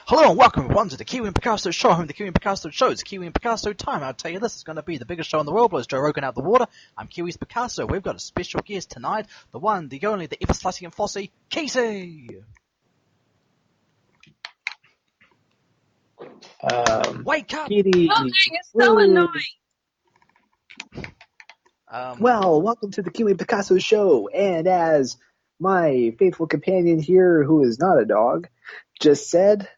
Hello and welcome everyone to the Kiwi and Picasso Show, home of the Kiwi and Picasso Show. It's Kiwi and Picasso time. I'll tell you this is going to be the biggest show in the world. Blows Joe Rogan out the water. I'm Kiwi's Picasso. We've got a special guest tonight. The one, the only, the ever-slutty and flossy, Casey! Wake up! Kitty. Oh, dang, it's so annoying. Well, welcome to the Kiwi and Picasso Show. And as my faithful companion here, who is not a dog, just said,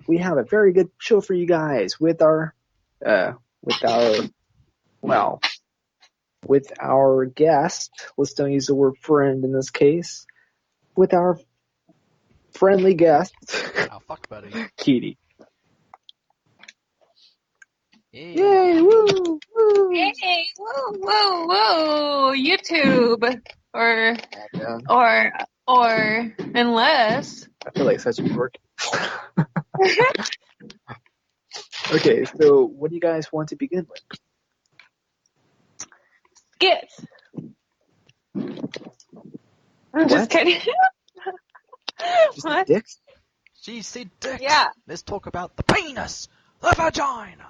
we have a very good show for you guys with our guest. Let's don't use the word friend in this case. With our friendly guest, Oh, fuck, buddy. Kitty. Yeah. Yay! Woo! Woo! Hey, whoa, whoa, whoa, YouTube, or unless. I feel like such a dork. Okay, so what do you guys want to begin with? Skits. I'm just kidding. Just What? dicks? She said dick. Yeah. Let's talk about the penis, the vagina.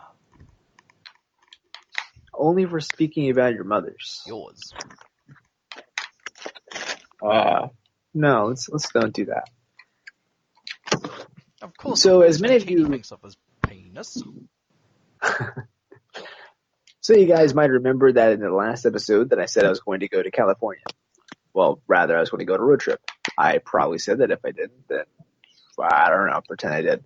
Only for speaking about your mothers. Yours. No, let's don't do that. Of course. So, the as many of first thing you- he thinks of is penis. So you guys might remember that in the last episode that I said I was going to go to California. Well, rather, I was going to go on a road trip. I probably said that. If I didn't, then I don't know. Pretend I did.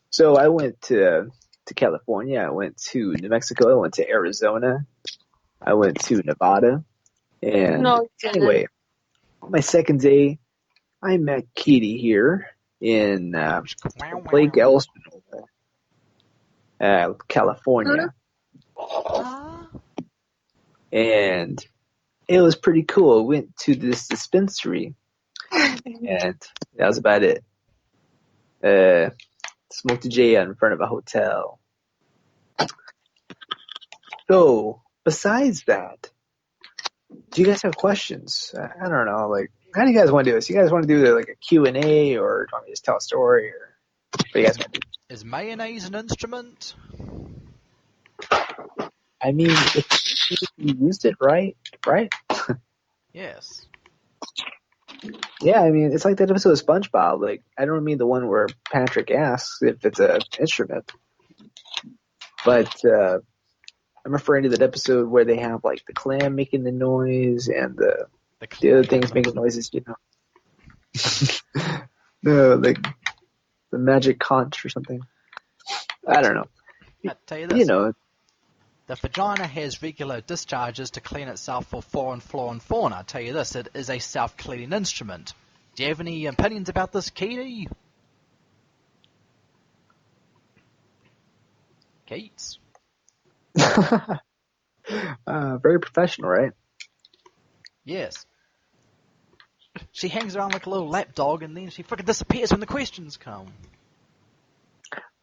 So I went to California. I went to New Mexico. I went to Arizona. I went to Nevada. And No, you didn't. anyway, on my second day, I met Kitty here in Lake Elsinore, California. And it was pretty cool. We went to this dispensary, and that was about it. Smoked a J in front of a hotel. So, besides that, do you guys have questions? I don't know, like, how do you guys want to do this? You guys want to do like a Q&A, or do you want me to just tell a story, or what do you guys want to do? Is mayonnaise an instrument? I mean, if you used it right? Yes. Yeah, I mean, it's like that episode of SpongeBob. Like, I don't mean the one where Patrick asks if it's an instrument, but I'm referring to that episode where they have like the clam making the noise and the other things making noises. You know, no, like the magic conch or something. I don't know. I'll tell you this. You know, The vagina has regular discharges to clean itself for flora and fauna. I'll tell you this, it is a self-cleaning instrument. Do you have any opinions about this, Katie? Keats? very professional, right? Yes. She hangs around like a little lapdog and then she fucking disappears when the questions come.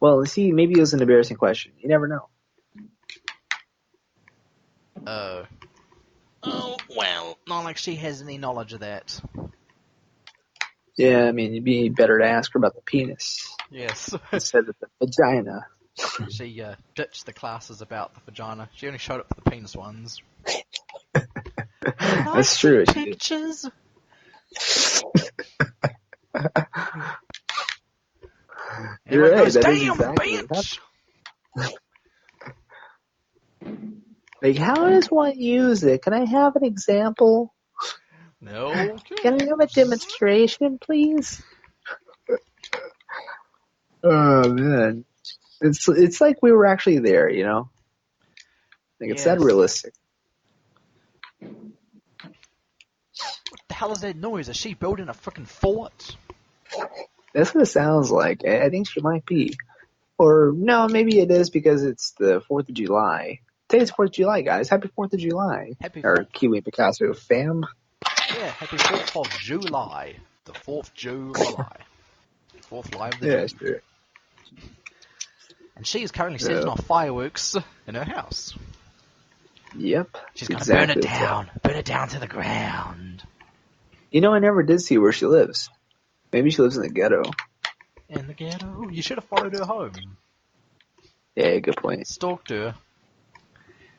Well, see, maybe it was an embarrassing question. You never know. Oh, well, not like she has any knowledge of that. Yeah, I mean, it'd be better to ask her about the penis Yes. instead of the vagina. She ditched the classes about the vagina. She only showed up for the penis ones. That's true. She did. Pictures. You're Everyone right. goes, That is damn, exactly what bitch! Like, how does one use it? Can I have an example? No. Can I have a demonstration, please? Oh, man. It's like we were actually there, you know? Like, it's that Yes. realistic. What the hell is that noise? Is she building a freaking fort? That's what it sounds like. I think she might be. Or, no, maybe it is because it's the 4th of July. Today's 4th of July, guys. Happy 4th of July. Happy Our 4th. Kiwi and Picasso fam. Yeah, happy 4th of July. The 4th July. 4th July of the Yeah, Jew. sure. And she is currently setting off fireworks in her house. Yep. She's going to exactly burn it down. Burn it down to the ground. You know, I never did see where she lives. Maybe she lives in the ghetto. in the ghetto. You should have followed her home. Yeah, good point. Stalked her.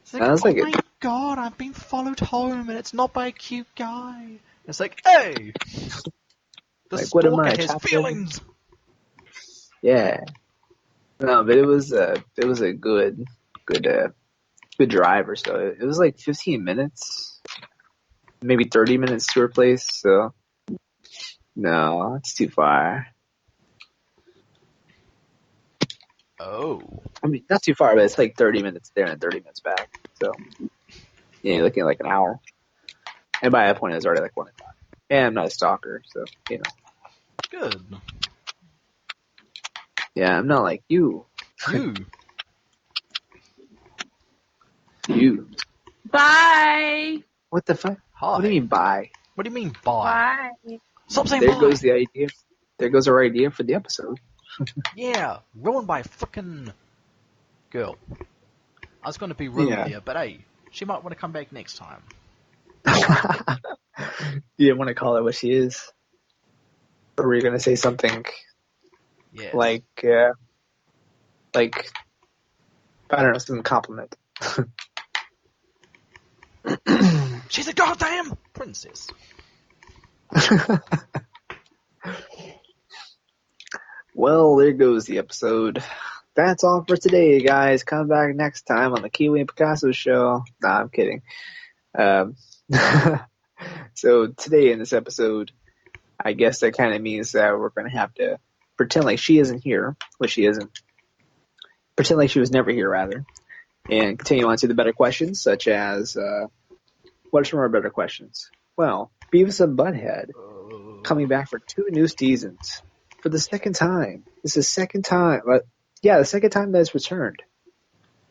It's like, Sounds like oh my god, I've been followed home and it's not by a cute guy. It's like, hey! The Like, what am stalker I, has chopped feelings! Yeah. No, but it was a good drive or so. It was like 15 minutes, maybe 30 minutes to her place. So no, it's too far. Oh. I mean, not too far, but it's like 30 minutes there and 30 minutes back. So yeah, you're looking at like an hour. And by that point, it was already like 1 o'clock. And I'm not a stalker, so Good. Yeah, I'm not like you. You. You. Bye. What the fuck? Hi. What do you mean bye? What do you mean bye? Bye. Stop saying There bye! goes the idea. There goes our idea for the episode. Yeah, ruined by a frickin' girl. I was going to be rude Yeah. there, but hey, she might want to come back next time. You didn't want to call her what she is? Or were you going to say something Yes. like, I don't know, some compliment? She's a goddamn princess. Well, there goes the episode. That's all for today, guys. Come back next time on the Kiwi and Picasso Show. Nah, I'm kidding. So today in this episode, I guess that kind of means that we're going to have to pretend like she isn't here, which she isn't. Pretend like she was never here, rather. And continue on to the better questions, such as, what are some of our better questions? Well, Beavis and Butthead coming back for 2 new seasons for the second time. This is the second time. The second time that it's returned.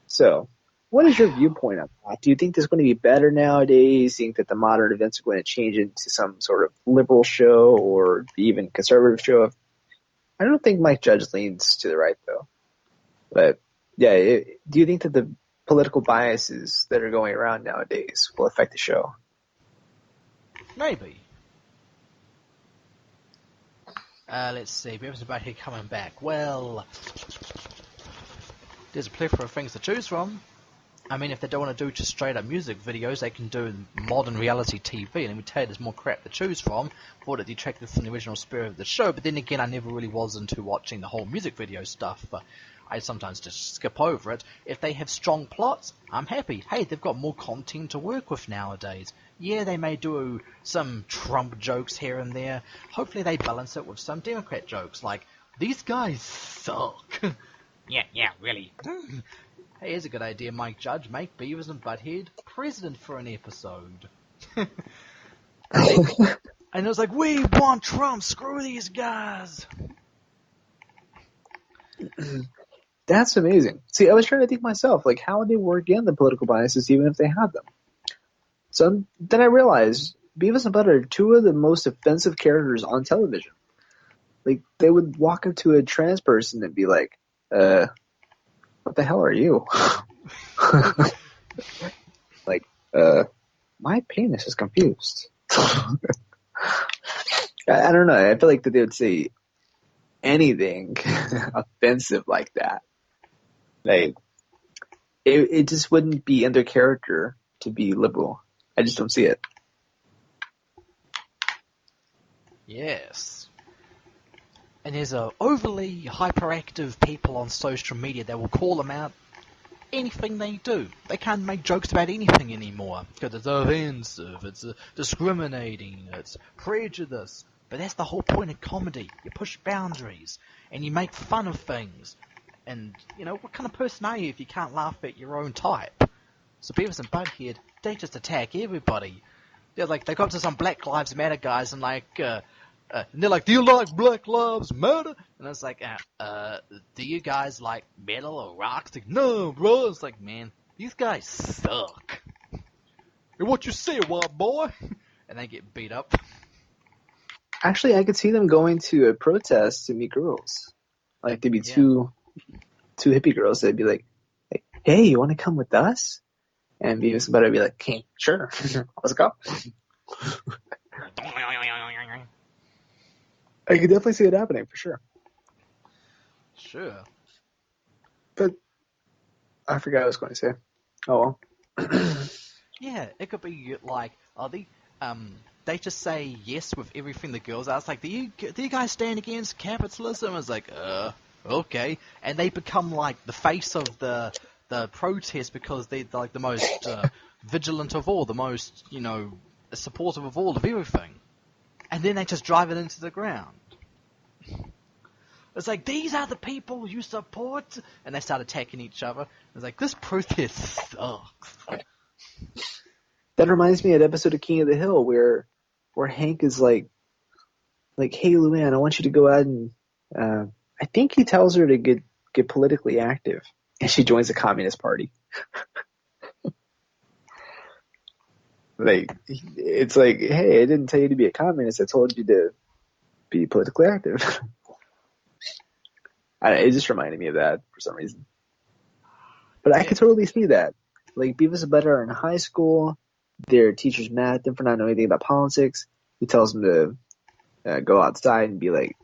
So, what is your viewpoint on that? Do you think this is going to be better nowadays? Do you think that the modern events are going to change into some sort of liberal show or even conservative show? I don't think Mike Judge leans to the right, though. But, yeah, do you think that the political biases that are going around nowadays will affect the show? Maybe. Let's see. Beavis and Butthead coming back. Well, there's a plethora of things to choose from. I mean, if they don't want to do just straight up music videos, they can do modern reality TV. And let me tell you, there's more crap to choose from. Thought it detracted from the original spirit of the show, but then again, I never really was into watching the whole music video stuff. I sometimes just skip over it. If they have strong plots, I'm happy. Hey, they've got more content to work with nowadays. Yeah, they may do some Trump jokes here and there. Hopefully they balance it with some Democrat jokes, like, these guys suck. Yeah, really. Hey, here's a good idea, Mike Judge. Make Beavis and Butthead president for an episode. And it was like, we want Trump, screw these guys. That's amazing. See, I was trying to think myself, like, how would they work in the political biases even if they had them? So then I realized Beavis and Butthead are 2 of the most offensive characters on television. Like, they would walk up to a trans person and be like, what the hell are you? Like, my penis is confused. I don't know. I feel like that they would say anything offensive like that. Like, it just wouldn't be in their character to be liberal. I just don't see it. Yes. And there's overly hyperactive people on social media that will call them out anything they do. They can't make jokes about anything anymore because it's offensive, it's discriminating, it's prejudice. But that's the whole point of comedy. You push boundaries and you make fun of things. And, you know, what kind of person are you if you can't laugh at your own type? So Beavis and Butthead, they just attack everybody. They're like, they go up to some Black Lives Matter guys and like, and they're like, do you like Black Lives Matter? And I was like, do you guys like metal or rock? It's like, no, bro. It's like, man, these guys suck. Hey, what you say, white boy? And they get beat up. Actually, I could see them going to a protest to meet girls. Like, there'd be two hippie girls that'd be like, hey, you want to come with us? And Beavis and Butthead would be like, okay, sure, let's go. I could definitely see it happening, for sure. sure. But I forgot what I was going to say. Oh well. Yeah, it could be like, they just say yes with everything the girls ask. Like, do you guys stand against capitalism? It's like, okay. And they become like the face of the protest because they're like the most vigilant of all, the most, supportive of all of everything. And then they just drive it into the ground. It's like, these are the people you support, and they start attacking each other. It's like, this protest sucks. That reminds me of an episode of King of the Hill where Hank is like, hey, Luann, I want you to go out and, I think he tells her to get politically active, and she joins the Communist Party. Like, it's like, hey, I didn't tell you to be a communist. I told you to be politically active. It just reminded me of that for some reason. But I could totally see that. Like, Beavis and Butthead are in high school. Their teacher's mad at them for not knowing anything about politics. He tells them to go outside and be like,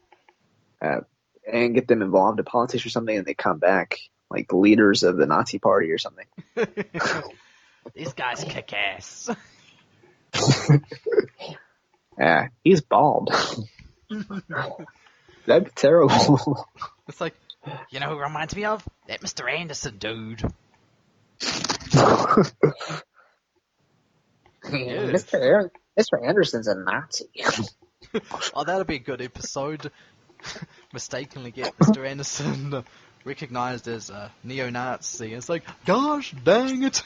and get them involved in politics or something, and they come back like the leaders of the Nazi Party or something. These guys kick ass. Yeah, he's bald. That'd be terrible. It's like, you know who reminds me of? That Mr. Anderson dude. Yes. Mr. Anderson's a Nazi. Oh, that'd be a good episode. Mistakenly get Mr. Anderson recognized as a neo-Nazi. It's like, gosh dang it.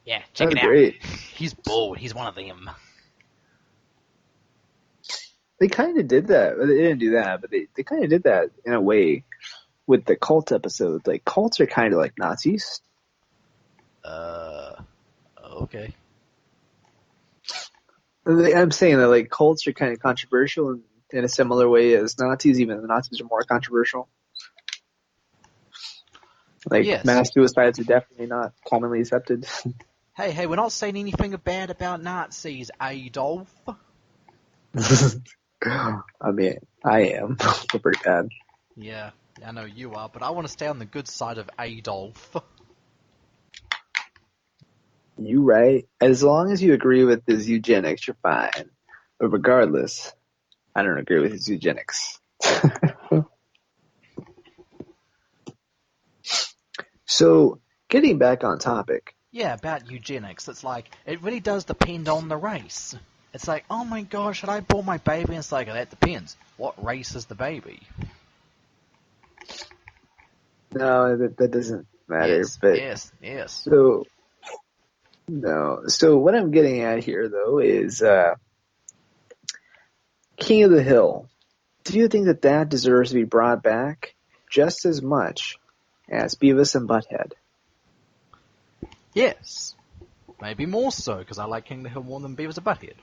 Yeah, check it out. Great. He's bald. He's one of them. They kind of did that. They didn't do that, but they kind of did that in a way with the cult episode. Like, cults are kind of like Nazis. Okay. I'm saying that, like, cults are kind of controversial in a similar way as Nazis, even the Nazis are more controversial. Like, yes. Mass suicides are definitely not commonly accepted. Hey, we're not saying anything bad about Nazis, Adolf. I mean, I am. They're pretty bad. Yeah, I know you are, but I want to stay on the good side of Adolf. You right. As long as you agree with his eugenics, you're fine. But regardless, I don't agree with his eugenics. So, getting back on topic. Yeah, about eugenics. It's like, it really does depend on the race. It's like, oh my gosh, should I born my baby? And it's like, that depends. What race is the baby? No, that doesn't matter. Yes, but yes. So, no. So what I'm getting at here, though, is King of the Hill. Do you think that deserves to be brought back just as much as Beavis and Butthead? Yes. Maybe more so, because I like King of the Hill more than Beavis and Butthead.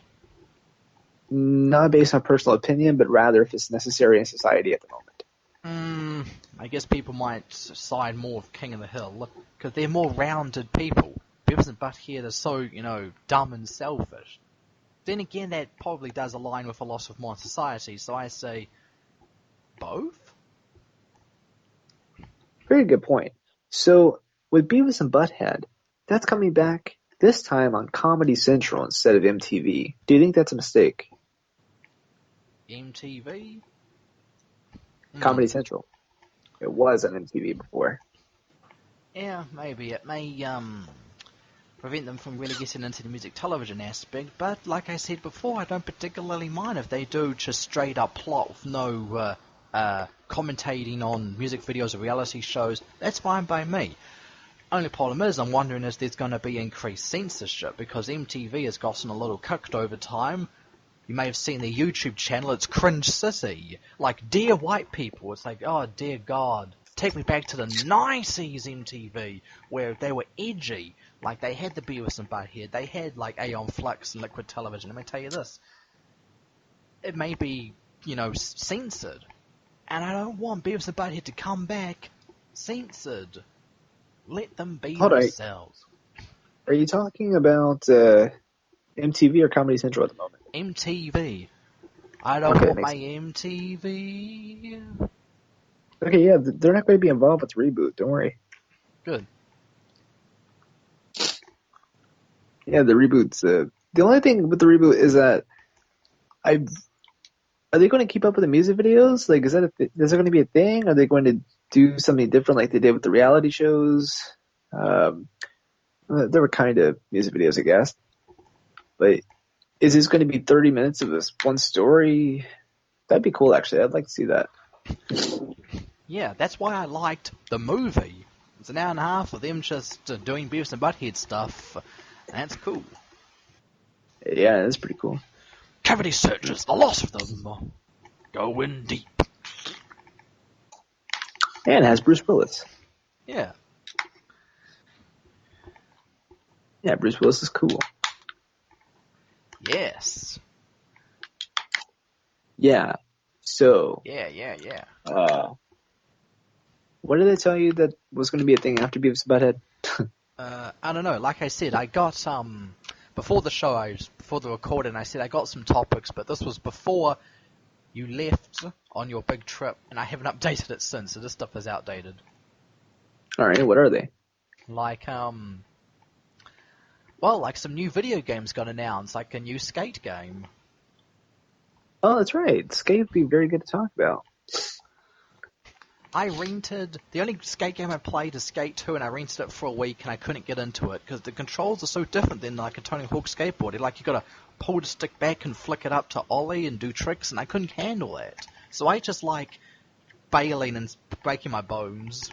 Not based on personal opinion, but rather if it's necessary in society at the moment. I guess people might side more with King of the Hill, because they're more rounded people. Beavis and Butthead are so, dumb and selfish. Then again, that probably does align with a lot of modern society, so I say both? Very good point. So, with Beavis and Butthead, that's coming back this time on Comedy Central instead of MTV. Do you think that's a mistake? MTV? Comedy Central. It was on MTV before. Yeah, maybe. It may prevent them from really getting into the music television aspect, but like I said before, I don't particularly mind if they do just straight up plot with no commentating on music videos or reality shows. That's fine by me. Only problem is, I'm wondering if there's going to be increased censorship, because MTV has gotten a little cooked over time. You may have seen their YouTube channel, it's Cringe City. Like, dear white people, it's like, oh dear God. Take me back to the 90s MTV, where they were edgy. Like, they had the Beavis and Butthead, they had, like, Aeon Flux and Liquid Television. Let me tell you this. It may be, censored. And I don't want Beavis and Butthead to come back censored. Let them be themselves. Are you talking about MTV or Comedy Central at the moment? MTV. I don't Okay, want that my makes MTV. Okay, yeah, they're not going to be involved with the reboot. Don't worry. Good. Yeah, the reboot's the only thing with the reboot is that I are they going to keep up with the music videos? Like, is there going to be a thing? Are they going to do something different like they did with the reality shows? Um, there were kind of music videos, I guess. But is this going to be 30 minutes of this one story? That'd be cool, actually. I'd like to see that. Yeah, that's why I liked the movie. It's an hour and a half of them just doing Beavis and Butthead stuff. That's cool. Yeah, that's pretty cool. Cavity searches, the lot of them. Going deep. And it has Bruce Willis. Yeah. Yeah, Bruce Willis is cool. Yes. Yeah. So, Yeah. what did they tell you that was going to be a thing after Beavis and Butthead? I don't know. Like I said, I got before the show, before the recording, I said I got some topics, but this was before you left on your big trip, and I haven't updated it since. So this stuff is outdated. All right, what are they? Like like some new video games got announced, like a new skate game. Oh, that's right. Skate would be very good to talk about. I rented, the only skate game I played is Skate 2, and I rented it for a week, and I couldn't get into it, because the controls are so different than like a Tony Hawk skateboard. Like, you gotta pull the stick back and flick it up to ollie and do tricks, and I couldn't handle that. So I just like bailing and breaking my bones.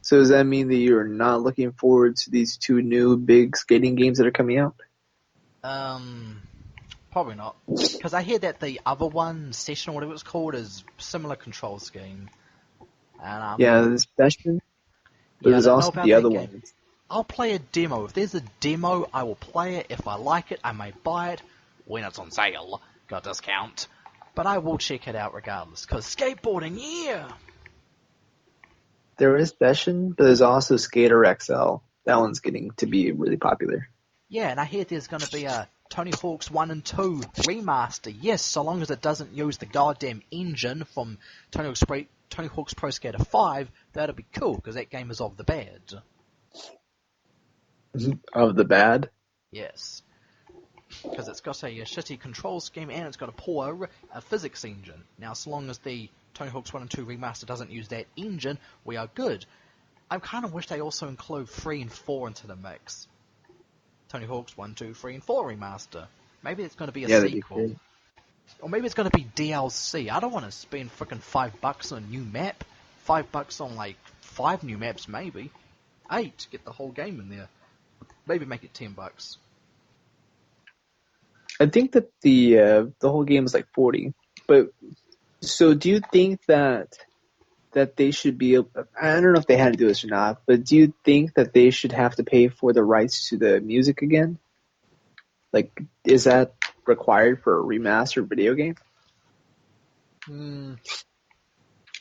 So does that mean that you're not looking forward to these two new big skating games that are coming out? Probably not. Because I hear that the other one, Session or whatever it's called, is similar control scheme. And Yeah, this Session, but yeah, I there's don't know also about the that other game. one. I'll play a demo. If there's a demo, I will play it. If I like it, I may buy it when it's on sale. Got a discount. But I will check it out regardless. Because skateboarding, yeah! There is Session, but there's also Skater XL. That one's getting to be really popular. Yeah, and I hear there's going to be a Tony Hawk's 1 and 2 remaster. Yes, so long as it doesn't use the goddamn engine from Tony Hawk's Pro Skater 5, that'll be cool, because that game is of the bad. Of the bad? Yes. Because it's got a shitty control scheme, and it's got a poor physics engine. Now, so long as the Tony Hawk's 1 and 2 remaster doesn't use that engine, we are good. I kind of wish they also include 3 and 4 into the mix. Tony Hawk's 1, 2, 3, and 4 remaster. Maybe it's going to be a sequel. Or maybe it's going to be DLC. I don't want to spend frickin' $5 on a new map. $5 on like 5 new maps, maybe. 8, get the whole game in there. Maybe make it $10. I think that the whole game is like 40. But so do you think that they should be? I don't know if they had to do this or not, but do you think that they should have to pay for the rights to the music again? Like, is that required for a remastered video game?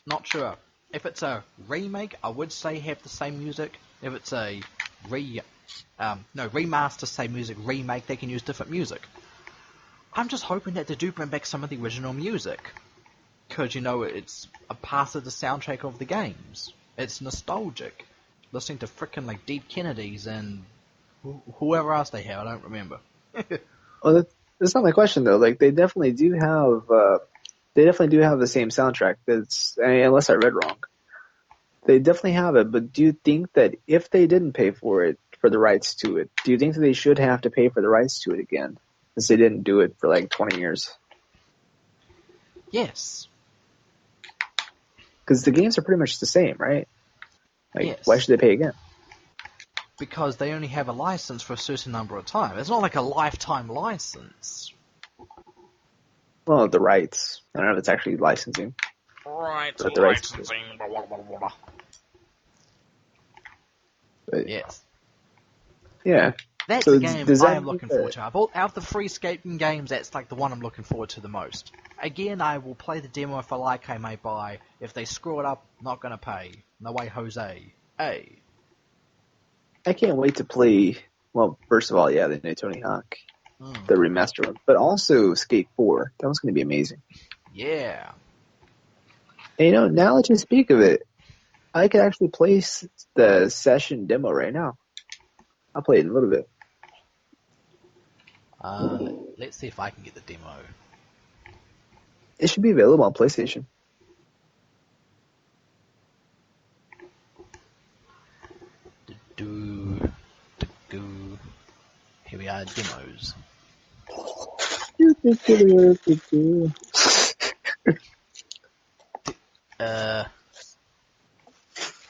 Not sure. If it's a remake, I would say have the same music. If it's a remaster, same music, remake, they can use different music. I'm just hoping that they do bring back some of the original music. Because, it's a part of the soundtrack of the games. It's nostalgic. Listening to frickin' like Dead Kennedys and whoever else they have, I don't remember. Well, that's not my question though. Like, they definitely do have the same soundtrack. Unless I read wrong, they definitely have it. But do you think that if they didn't pay for the rights to it, do you think that they should have to pay for the rights to it again, since they didn't do it for like 20 years? Yes. Because the games are pretty much the same, right? Like, Yes. Why should they pay again? Because they only have a license for a certain number of time. It's not like a lifetime license. Well, the rights. I don't know if it's actually licensing. Right, But the licensing, blah, blah, blah, blah, blah. But, Yes. yeah. That's So the game I am looking forward to. Out of the free skating games, that's like the one I'm looking forward to the most. Again, I will play the demo if I like, I may buy. If they screw it up, not gonna pay. No way, Jose. Hey. I can't wait to play. Well, first of all, yeah, the new Tony Hawk. the remaster one, but also Skate 4. That was going to be amazing. Yeah. And, now that you speak of it, I could actually play the session demo right now. I'll play it in a little bit. Let's see if I can get the demo. It should be available on PlayStation. Here we are, demos.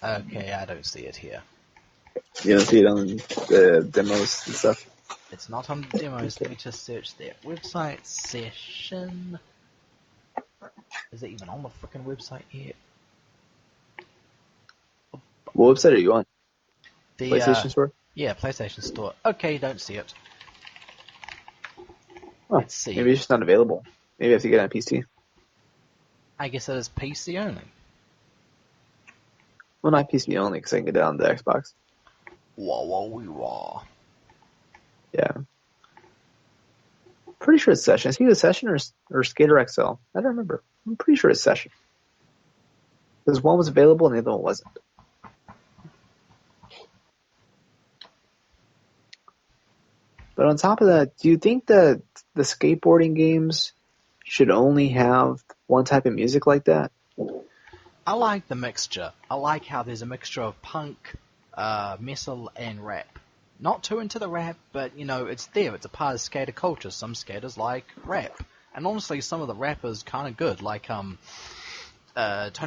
Okay, I don't see it here. You don't see it on the demos and stuff? It's not on the demos. Let me just search their website. Session. Is it even on the freaking website yet? What website are you on? The PlayStation Store? Yeah, PlayStation Store. Okay, don't see it. Oh, Let's see. Maybe it's just not available. Maybe I have to get it on PC. I guess it is PC only. Well, not PC only, because I can get it on the Xbox. Wah. Yeah. Pretty sure it's Session. Is he the Session or Skater XL? I don't remember. I'm pretty sure it's Session. Because one was available and the other one wasn't. But on top of that, do you think that the skateboarding games should only have one type of music like that? I like the mixture. I like how there's a mixture of punk, metal, and rap. Not too into the rap, but, it's there. It's a part of skater culture. Some skaters like rap. And honestly, some of the rap is kind of good. Like, Tony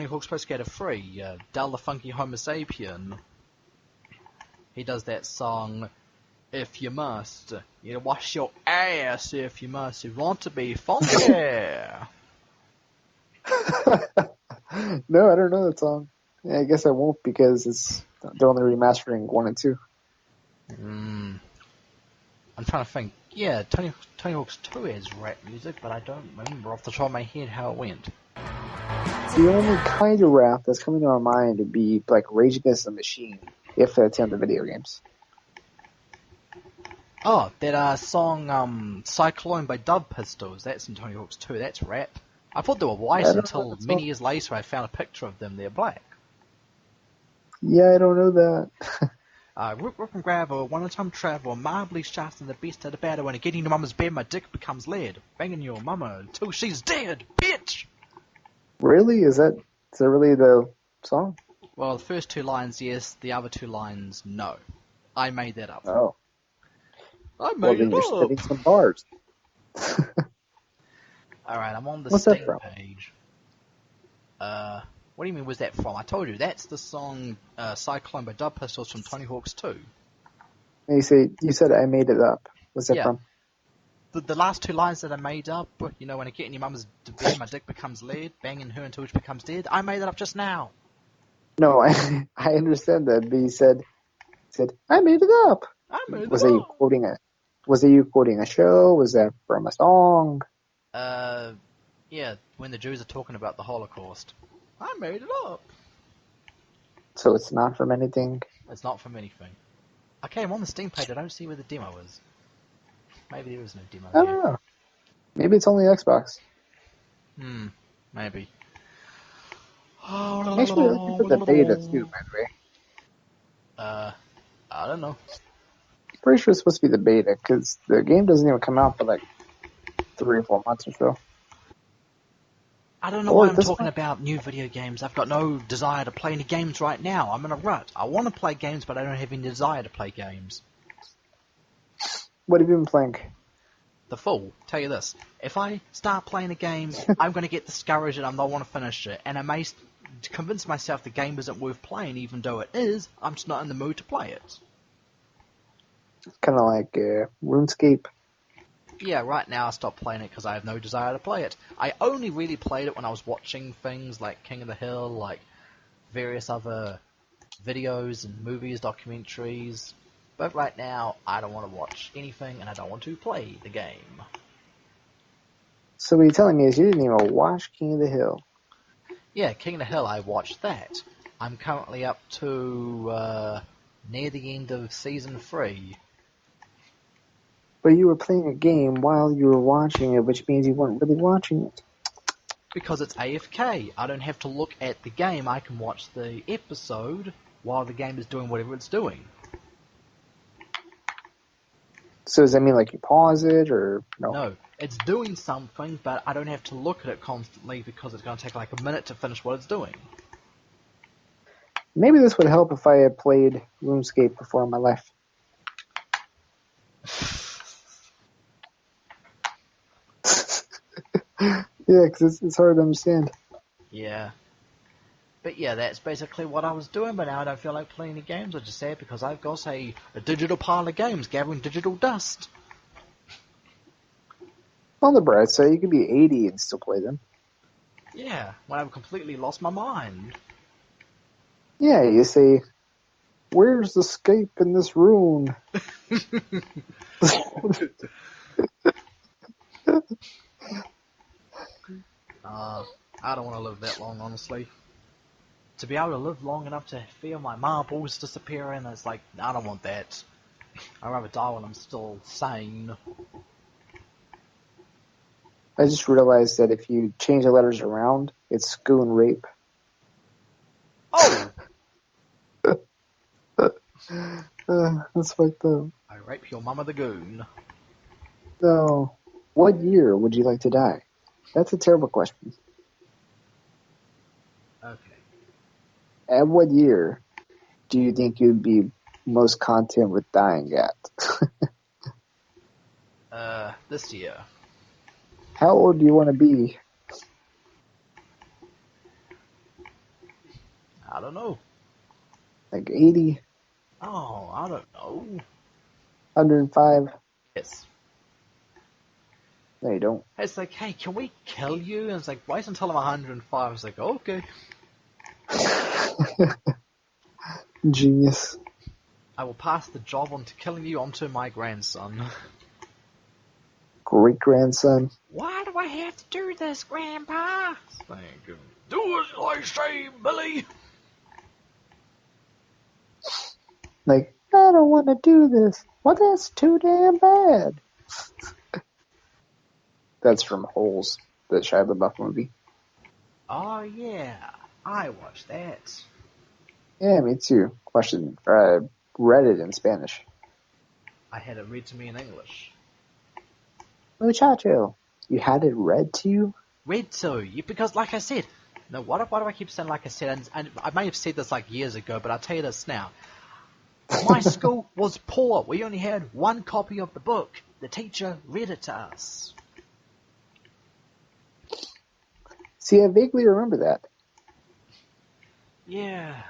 Hawk's Pro Skater 3, Del the Funky Homo Sapien. He does that song, If You Must. Wash your ass if you must. You want to be funky. No, I don't know that song. Yeah, I guess I won't because they're only remastering 1 and 2. I'm trying to think. Yeah, Tony Hawk's 2 has rap music, but I don't remember off the top of my head how it went. The only kind of rap that's coming to my mind would be like Rage Against the Machine, if that's in the video games. Oh, that song Cyclone by Dub Pistols, that's in Tony Hawk's 2, that's rap. I thought they were white until many years later I found a picture of them, they're black. Yeah, I don't know that. Rip and gravel, one-time travel, mildly shafting the best of the bad. When I get in your mama's bed, my dick becomes lead. Banging your mama until she's dead, bitch! Really? Is that really the song? Well, the first 2 lines, yes. The other 2 lines, no. I made that up. Oh. I made then it you're up! spitting some bars. Alright, I'm on the What's that Steam from? page. What do you mean, where's that from? I told you, that's the song Cyclone by Dub Pistols from Tony Hawk's 2. You said I made it up. What's that from? The last 2 lines that I made up, when I get in your mum's bed, my dick becomes lead, banging her until she becomes dead. I made that up just now. No, I understand that, but you said I made it up. I made it Was up. it you quoting a show? Was that from a song? Yeah, when the Jews are talking about the Holocaust. I made it up. So it's not from anything? It's not from anything. Okay, I'm on the Steam page, I don't see where the demo is. Maybe there is no demo I don't know. Maybe it's only Xbox. Maybe. Make sure you're looking for the beta too, by the way. I don't know. Pretty sure it's supposed to be the beta, because the game doesn't even come out for like 3 or 4 months or so. I don't know why I'm talking about new video games. I've got no desire to play any games right now. I'm in a rut. I want to play games, but I don't have any desire to play games. What have you been playing? The Fool. Tell you this. If I start playing a game, I'm going to get discouraged and I don't want to finish it. And I may convince myself the game isn't worth playing, even though it is. I'm just not in the mood to play it. Kind of like RuneScape. Yeah, right now I stopped playing it because I have no desire to play it. I only really played it when I was watching things like King of the Hill, like various other videos and movies, documentaries. But right now, I don't want to watch anything and I don't want to play the game. So what you're telling me is you didn't even watch King of the Hill? Yeah, King of the Hill, I watched that. I'm currently up to near the end of Season 3. But you were playing a game while you were watching it, which means you weren't really watching it. Because it's AFK. I don't have to look at the game. I can watch the episode while the game is doing whatever it's doing. So does that mean like you pause it or no? No, it's doing something, but I don't have to look at it constantly because it's going to take like a minute to finish what it's doing. Maybe this would help if I had played RuneScape before in my life. Yeah, because it's hard to understand. Yeah. But yeah, that's basically what I was doing, but now I don't feel like playing any games. I just said because I've got a digital pile of games gathering digital dust. On the bright side, you could be 80 and still play them. Yeah, when I've completely lost my mind. Yeah, you say, where's the scape in this rune? I don't want to live that long, honestly. To be able to live long enough to feel my marbles disappearing, it's like, I don't want that. I'd rather die when I'm still sane. I just realized that if you change the letters around, it's schoon rape. Oh! That's fucked up. I rape your mama the goon. No. What year would you like to die? That's a terrible question. Okay. At what year do you think you'd be most content with dying at? This year. How old do you want to be? I don't know. Like 80? Oh, I don't know. 105? Yes. No, you don't. It's like, hey, can we kill you? And it's like, wait until I'm 105. It's like, okay. Genius. I will pass the job on to killing you onto my grandson. Great-grandson. Why do I have to do this, Grandpa? Thank you. Do as I say, Billy. Like, I don't want to do this. Well, that's too damn bad. That's from Holes, the Shia LaBeouf movie. Oh, yeah. I watched that. Yeah, me too. Read it in Spanish. I had it read to me in English. Muchacho. You had it read to you? Read to you, because like I said, no, why do I keep saying like I said, and I may have said this like years ago, but I'll tell you this now. My school was poor. We only had one copy of the book. The teacher read it to us. See, I vaguely remember that. Yeah.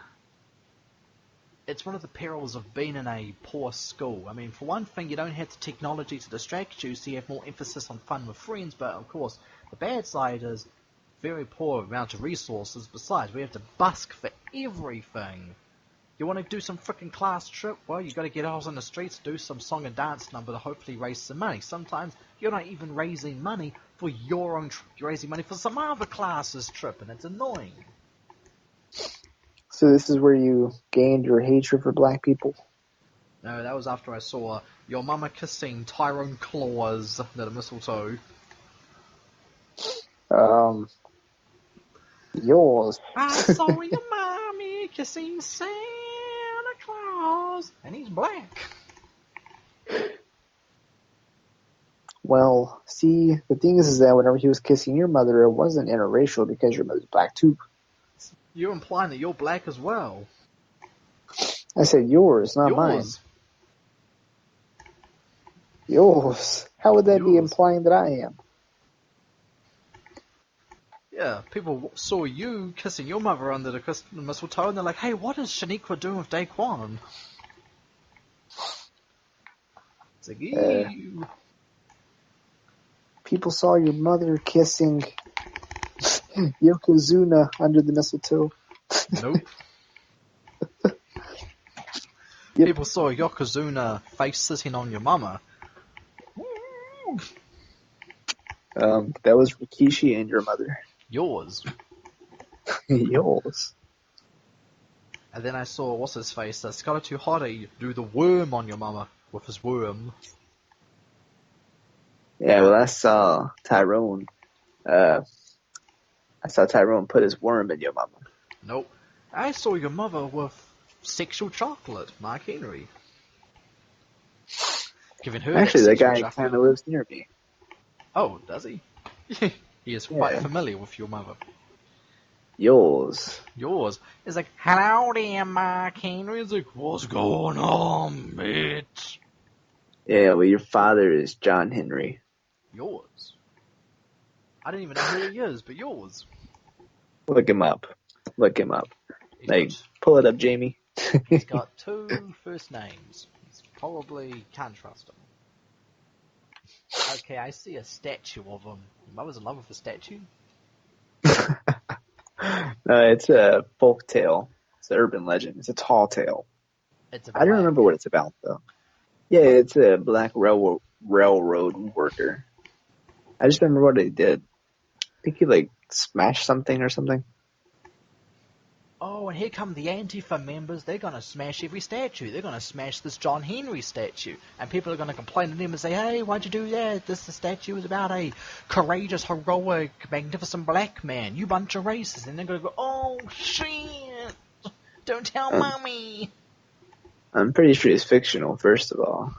It's one of the perils of being in a poor school. I mean, for one thing, you don't have the technology to distract you, so you have more emphasis on fun with friends, but of course, the bad side is very poor amount of resources. Besides, we have to busk for everything. You want to do some frickin' class trip? Well, you got to get out on the streets, do some song and dance number to hopefully raise some money. Sometimes you're not even raising money for your own trip. You're raising money for some other class's trip, and it's annoying. So this is where you gained your hatred for black people? No, that was after I saw your mama kissing Tyrone Claus at a mistletoe. Yours. I saw your mommy kissing Santa Claus, and he's black. Well, see, the thing is that whenever he was kissing your mother, it wasn't interracial because your mother's black too. You're implying that you're black as well. I said yours, not mine. Yours. Yours. How would that be Yours. implying that I am? Yeah, people saw you kissing your mother under the mistletoe, and they're like, hey, what is Shaniqua doing with Daquan? It's like, ew. People saw your mother kissing Yokozuna under the mistletoe. Nope. Yep. People saw Yokozuna face sitting on your mama. That was Rikishi and your mother. Yours. Yours. And then I saw, what's his face, Scarlett Hottie do the worm on your mama with his worm. Yeah, well, I saw Tyrone. I saw Tyrone put his worm in your mama. Nope. I saw your mother with sexual chocolate, Mark Henry. Giving her Actually, that that sexual guy chocolate. kind of lives near me. Oh, does he? He is quite Yeah. familiar with your mother. Yours. Yours is like, hello there, Mark Henry. It's like, what's going on, bitch? Yeah, well, your father is John Henry. Yours. I didn't even know who he is, but yours. Look him up. Look him up. He's Like, got, pull it up, Jamie. he's got 2 first names. He's probably can't trust him. Okay, I see a statue of him. Your mother's in love with a statue? It's a folk tale. It's an urban legend. It's a tall tale. It's a I don't black. remember what it's about, though. Yeah, it's a black railroad worker. I just remember what he did. I think he, like, smashed something or something. Oh, and here come the Antifa members. They're going to smash every statue. They're going to smash this John Henry statue. And people are going to complain to them and say, hey, why'd you do that? This statue is about a courageous, heroic, magnificent black man. You bunch of racists. And they're going to go, oh, shit. Don't tell mommy. I'm pretty sure he's fictional, first of all.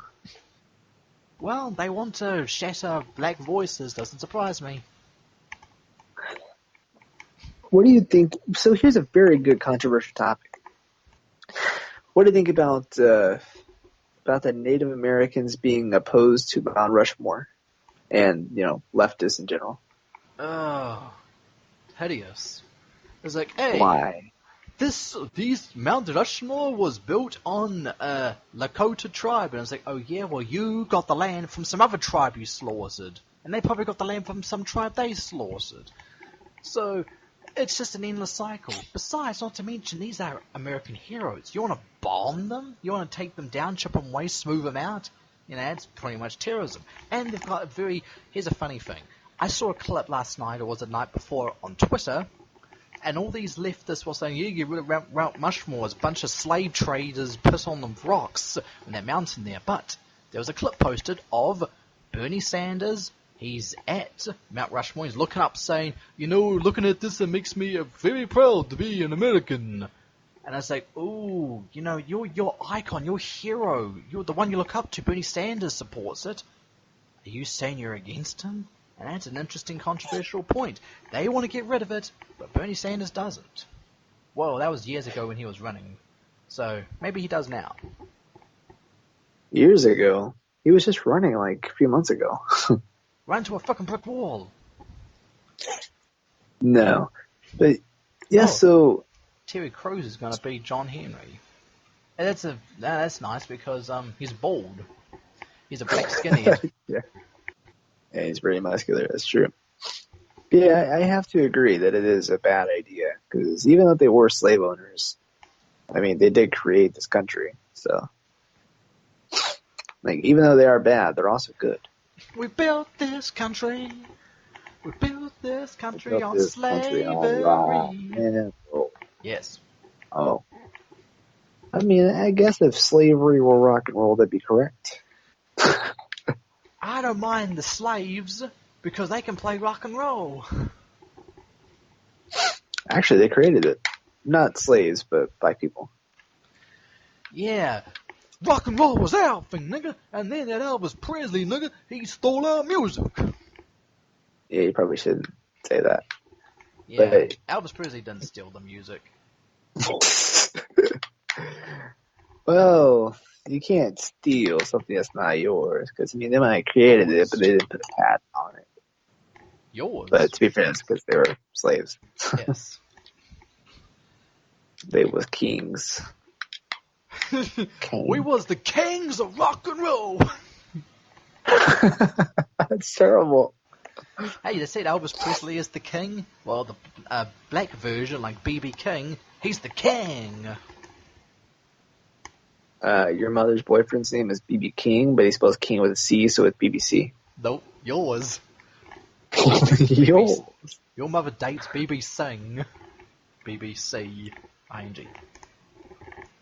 Well, they want to shatter black voices. Doesn't surprise me. What do you think? So here's a very good controversial topic. What do you think about the Native Americans being opposed to Mount Rushmore and, leftists in general? Oh, hideous. It's like, hey, Why? these Mount Rushmore was built on Lakota tribe, and it's like, oh yeah, well you got the land from some other tribe you slaughtered, and they probably got the land from some tribe they slaughtered. So it's just an endless cycle. Besides, not to mention, these are American heroes. You want to bomb them? You want to take them down, chip them away, smooth them out? That's pretty much terrorism. And they've got here's a funny thing. I saw a clip last night, or was it the night before, on Twitter. And all these leftists were saying, yeah, get rid of Mount Rushmore. It's a bunch of slave traders piss on them rocks in that mountain there. But there was a clip posted of Bernie Sanders. He's at Mount Rushmore. He's looking up saying, looking at this, it makes me very proud to be an American. And I was like, ooh, you're your icon, your hero. You're the one you look up to. Bernie Sanders supports it. Are you saying you're against him? And that's an interesting controversial point. They want to get rid of it, but Bernie Sanders doesn't. Well, that was years ago when he was running. So maybe he does now. Years ago? He was just running like a few months ago. Run to a fucking brick wall. No. But, yeah, so... Terry Crews is going to be John Henry. And that's nice because he's bald. He's a black skinhead. Yeah, he's very muscular. That's true. Yeah, I have to agree that it is a bad idea because even though they were slave owners, I mean, they did create this country. So, like, even though they are bad, they're also good. We built this country. We built this country on slavery. Yes. Oh. I mean, I guess if slavery were rock and roll, that'd be correct. I don't mind the slaves because they can play rock and roll. Actually, they created it. Not slaves, but black people. Yeah. Rock and roll was our thing, nigga. And then that Elvis Presley, nigga, he stole our music. Yeah, you probably shouldn't say that. Yeah, but... Elvis Presley didn't steal the music. Well, you can't steal something that's not yours. Because, I mean, they might have created it, but they didn't put a patent on it. Yours? But to be fair, it's because they were slaves. Yes. They was kings. We was the kings of rock and roll. That's terrible. Hey, they said Elvis Presley is the king. Well, the black version, like B.B. King, he's the king. Your mother's boyfriend's name is B.B. King, but he spells king with a C, so it's BBC. Nope, yours. Yours. Your mother dates B.B. Singh. BBC. ING.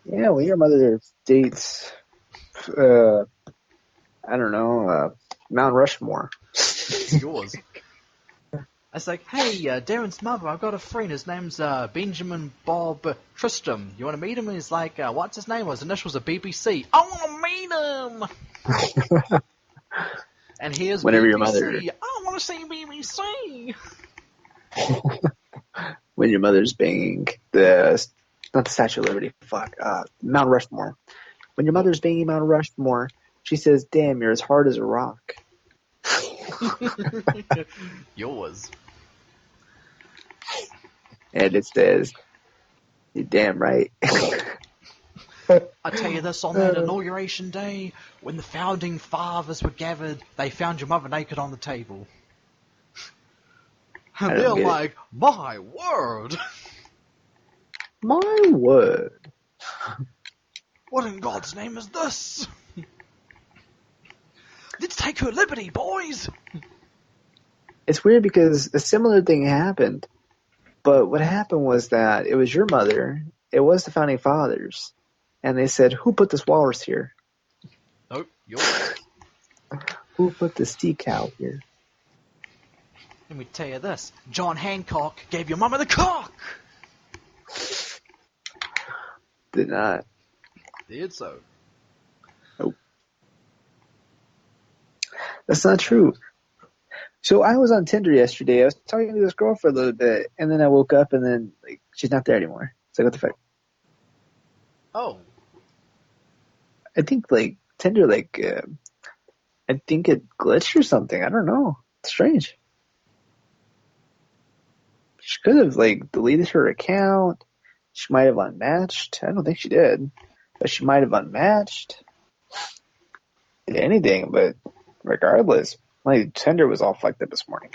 Yeah, well, your mother dates, I don't know, Mount Rushmore. It's yours. It's like, hey, Darren's mother, I've got a friend. His name's Benjamin Bob Tristram. You want to meet him? And he's like, what's his name? His initials are BBC. I want to meet him! And here's Whenever BBC. your mother, I want to see BBC. when your mother's banging not the Statue of Liberty, Mount Rushmore. When your mother's banging Mount Rushmore, she says, "Damn, you're as hard as a rock." Yours. And it says, "You're damn right." I tell you this, on that inauguration day, when the founding fathers were gathered, they found your mother naked on the table. And they're like, my word! My word. What in God's name is this? Let's take her liberty, boys! It's weird because a similar thing happened, but what happened was that it was your mother, it was the founding fathers, and they said, "Who put this walrus here? Nope, yours. Who put this sea cow here?" Let me tell you this, John Hancock gave your mama the cock! Did not. Did so. Nope. That's not true. So I was on Tinder yesterday. I was talking to this girl for a little bit, and then I woke up, and then she's not there anymore. It's like, what the fuck? Oh. I think Tinder, I think it glitched or something. I don't know. It's strange. She could have deleted her account. She might have unmatched. I don't think she did, but she might have unmatched. Did anything, but regardless, my Tinder was all fucked up this morning.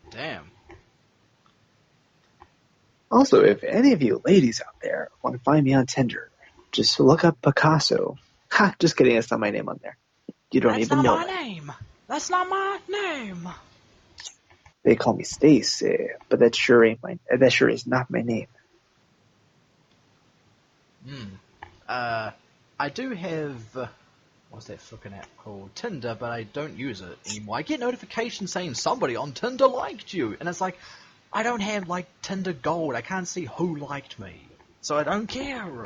Damn. Also, if any of you ladies out there want to find me on Tinder, just look up Picasso. Ha! Just kidding. That's not my name on there. You don't even know. That's not my name. That's not my name. They call me Stacy, but that sure is not my name. I do have, what's that fucking app called? Tinder, but I don't use it anymore. I get notifications saying somebody on Tinder liked you, and it's like, I don't have, Tinder Gold. I can't see who liked me, so I don't care.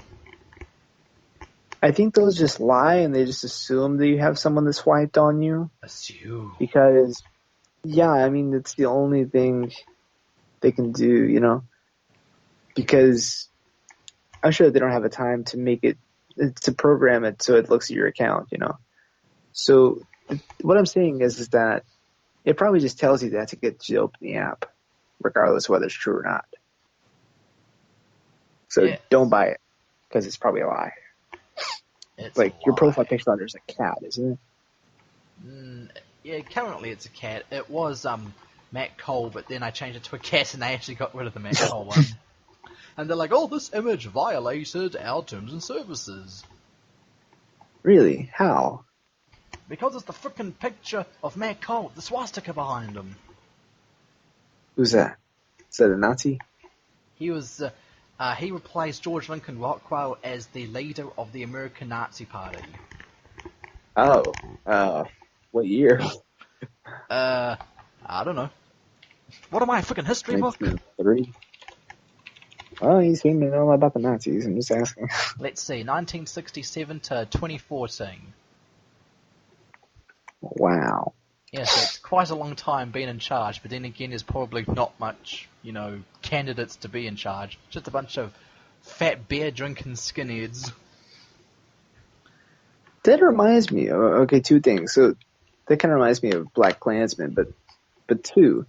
I think those just lie, and they just assume that you have someone that swiped on you. Assume. Because, yeah, I mean, it's the only thing they can do, because I'm sure they don't have the time to make it, to program it so it looks at your account, So what I'm saying is that it probably just tells you that to get you to open the app, regardless of whether it's true or not. So Don't buy it, because it's probably a lie. It's your profile picture on there is a cat, isn't it? Yeah, currently it's a cat. It was Matt Cole, but then I changed it to a cat, and they actually got rid of the Matt Cole one. And they're like, oh, this image violated our terms and services. Really? How? Because it's the frickin' picture of Matt Cole, the swastika behind him. Who's that? Is that a Nazi? He was, he replaced George Lincoln Rockwell as the leader of the American Nazi Party. Oh, what year? I don't know. What am I, a frickin' history book? 1903. Oh, you seem to know about the Nazis. I'm just asking. Let's see, 1967 to 2014. Wow. Yes, it's quite a long time being in charge, but then again, there's probably not much, candidates to be in charge. Just a bunch of fat beer drinking skinheads. That reminds me. Okay, two things. So that kind of reminds me of Black Klansman, but two,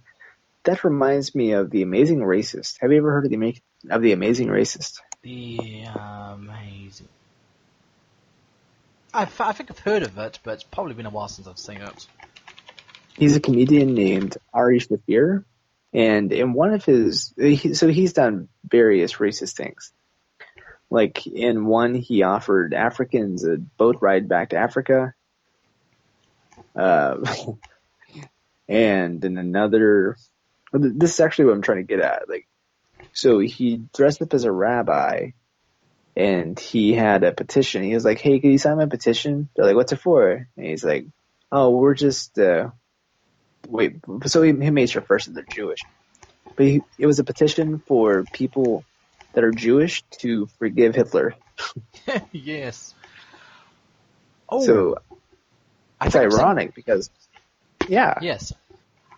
that reminds me of The Amazing Racist. Have you ever heard of The Amazing Racist? The Amazing. I think I've heard of it, but it's probably been a while since I've seen it. He's a comedian named Ari Shaffir, and in one of his, he's done various racist things. In one, he offered Africans a boat ride back to Africa. And in another, this is actually what I'm trying to get at. So he dressed up as a rabbi, and he had a petition. He was like, "Hey, can you sign my petition?" They're like, "What's it for?" And he's like, oh, we're just wait. So he made sure first that they're Jewish, but it was a petition for people that are Jewish to forgive Hitler. Yes. Oh, So I it's think I've seen. ironic because, yeah, Yes,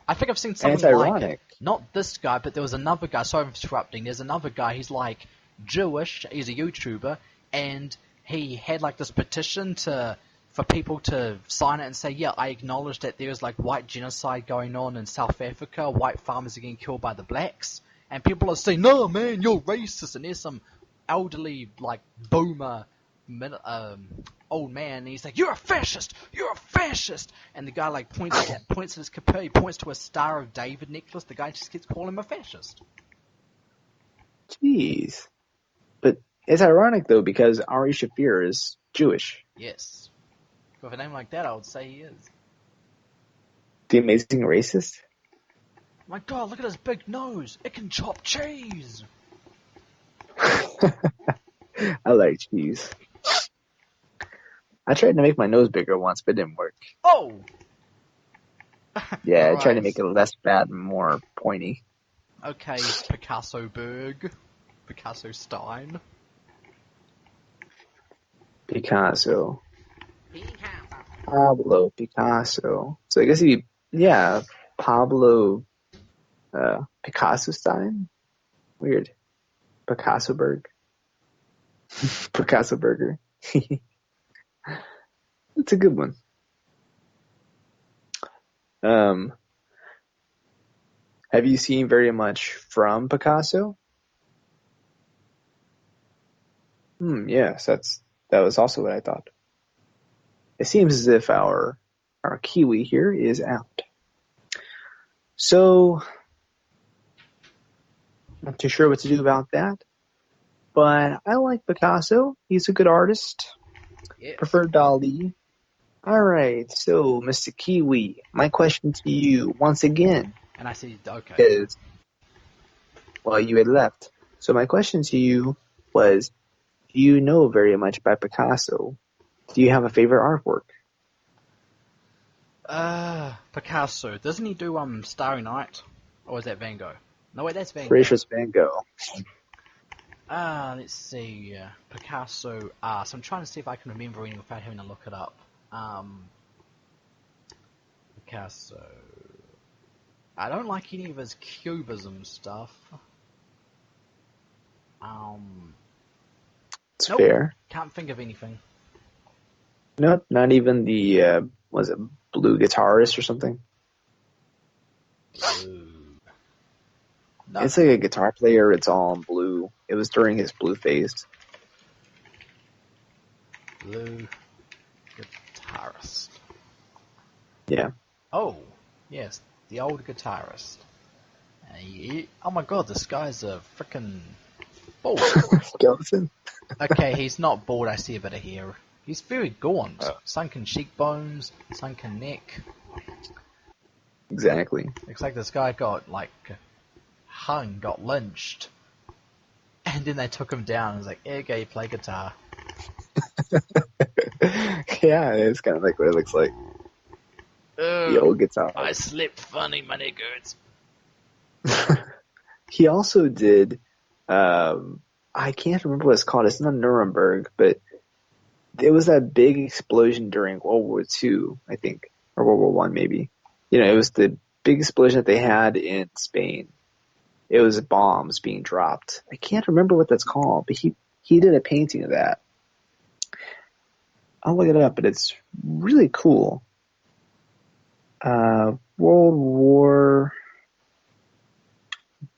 I think I've seen and it's something like it. ironic. Not this guy, but there was another guy. Sorry for interrupting. There's another guy. He's like Jewish. He's a YouTuber, and he had like this petition for people to sign it and say, yeah, I acknowledge that there's like white genocide going on in South Africa. White farmers are getting killed by the blacks, and people are saying, no, man, you're racist. And there's some elderly like boomer old man, and he's like, "You're a fascist! You're a fascist!" And the guy like points at his capel, he points to a Star of David necklace. The guy just keeps calling him a fascist. Jeez, but it's ironic though because Ari Shafir is Jewish. Yes, with a name like that, I would say he is. The amazing racist. My God, look at his big nose! It can chop cheese. I like cheese. I tried to make my nose bigger once, but it didn't work. Oh. Yeah, I tried to Right. make it less fat and more pointy. Okay, Picasso Picasso Stein. Picasso. Pablo Picasso. So I guess Pablo Picasso Stein? Weird. Picassoberg. Picasso Burger. That's a good one. Have you seen very much from Picasso? Yes, that was also what I thought. It seems as if our Kiwi here is out. So, not too sure what to do about that. But I like Picasso. He's a good artist. Yes. Prefer Dali. Alright, so Mr. Kiwi, my question to you once again And I said, okay. is, well, you had left. So my question to you was, do you know very much about Picasso? Do you have a favorite artwork? Picasso. Doesn't he do Starry Night? Or is that Van Gogh? No, wait, that's Van Gogh. Pretty sure it's Van Gogh. Let's see. Picasso. So I'm trying to see if I can remember any without having to look it up. Picasso. I don't like any of his cubism stuff. It's Nope. fair. Can't think of anything. Nope, not even the, was it Blue Guitarist or something? No. It's like a guitar player, it's all in blue. It was during his blue phase. Blue guitarist. Yeah. Oh, yes, the old guitarist. Oh my God, this guy's a freaking bald. Skeleton? Okay, he's not bald. I see a bit of hair. He's very gaunt. Oh. Sunken cheekbones, sunken neck. Exactly. Looks like this guy got hung, got lynched, and then they took him down. And was like, okay, play guitar. Yeah, it's kind of like what it looks like. The old guitar. I slept funny, my neck hurts. He also did, I can't remember what it's called. It's not Nuremberg, but it was that big explosion during World War II, I think, or World War I maybe. You know, it was the big explosion that they had in Spain. It was bombs being dropped. I can't remember what that's called, but he did a painting of that. I'll look it up, but it's really cool. World War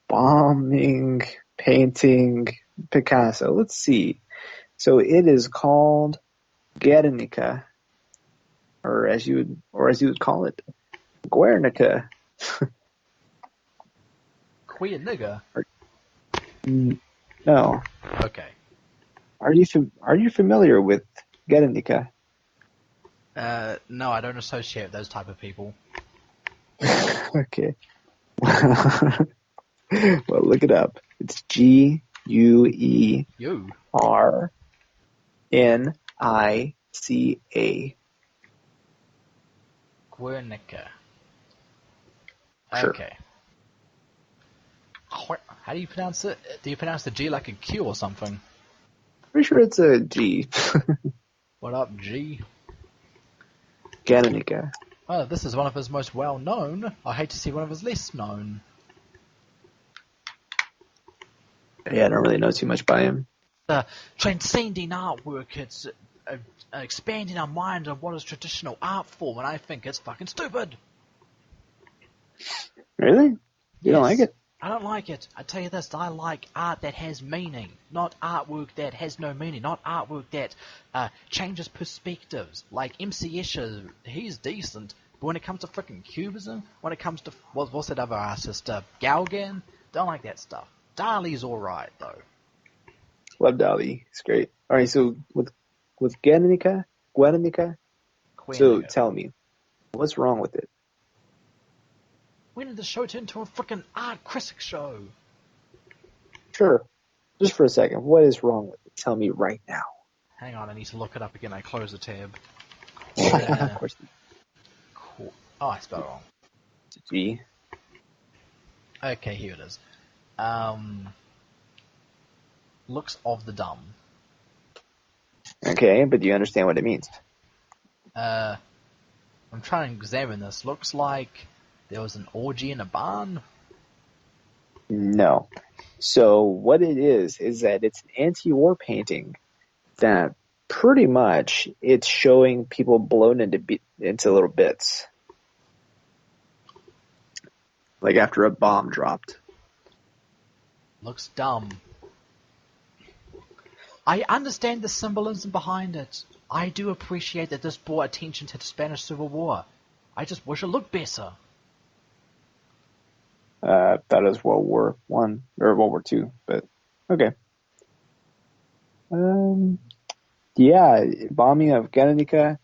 bombing painting Picasso. Let's see. So it is called Guernica, or as you would call it, Guernica. Queer nigger. No. Okay. Are you familiar with Guernica? No, I don't associate with those type of people. Okay. Well, look it up. It's Guernica. Guernica. Sure. Okay. How do you pronounce it? Do you pronounce the G like a Q or something? Pretty sure it's a G. What up, G? Guernica. Oh, this is one of his most well-known. I hate to see one of his less known. Yeah, I don't really know too much by him. Transcending artwork, it's expanding our mind on what is traditional art form, and I think it's fucking stupid. Really? You don't like it? I don't like it. I tell you this, I like art that has meaning, not artwork that has no meaning, not artwork that changes perspectives. Like MC Escher, he's decent, but when it comes to freaking Cubism, when it comes to, what's that other artist, Gauguin, don't like that stuff. Dali's alright, though. Love Dali. It's great. All right, so with Guernica, so tell me, what's wrong with it? When did the show turn into a freaking art critic show? Sure. Just for a second, what is wrong with it? Tell me right now. Hang on, I need to look it up again. I closed the tab. Of course. Cool. Oh, I spelled it wrong. It's a G. Okay, here it is. Looks of the dumb. Okay, but do you understand what it means? I'm trying to examine this. Looks like there was an orgy in a barn? No. So what it is that it's an anti-war painting that pretty much it's showing people blown into little bits. Like after a bomb dropped. Looks dumb. I understand the symbolism behind it. I do appreciate that this brought attention to the Spanish Civil War. I just wish it looked better. That is World War One or World War Two, but okay. Yeah, bombing of Guernica.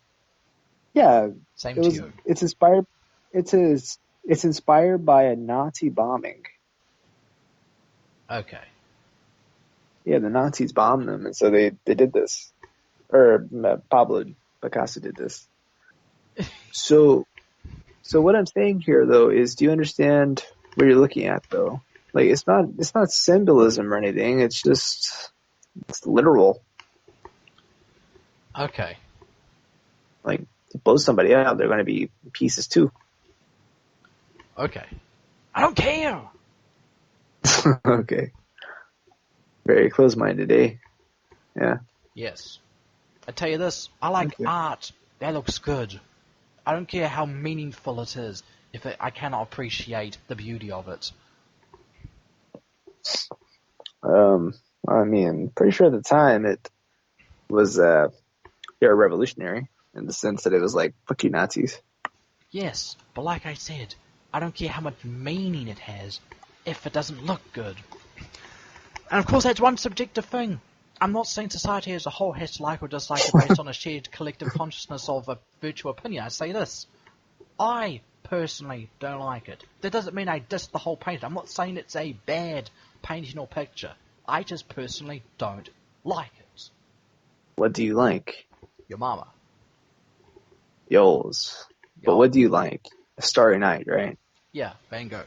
Yeah, Same to you. It's inspired. It's inspired by a Nazi bombing. Okay. Yeah, the Nazis bombed them, and so they did this. Or Pablo Picasso did this. So what I'm saying here, though, is do you understand what you're looking at, though? Like, it's not symbolism or anything. It's literal. Okay. Like, to blow somebody out, they're going to be pieces too. Okay. I don't care! Okay. Very close-minded, eh? Yeah. Yes. I tell you this, I like art. That looks good. I don't care how meaningful it is if I cannot appreciate the beauty of it. I mean, pretty sure at the time it was revolutionary in the sense that it was like, fuck you Nazis. Yes, but like I said, I don't care how much meaning it has if it doesn't look good. And of course that's one subjective thing. I'm not saying society as a whole has to like or dislike it based on a shared collective consciousness of a virtual opinion. I say this. I personally don't like it. That doesn't mean I diss the whole painting. I'm not saying it's a bad painting or picture. I just personally don't like it. What do you like? Your mama. Yours. But what do you like? A Starry Night, right? Yeah, Van Gogh.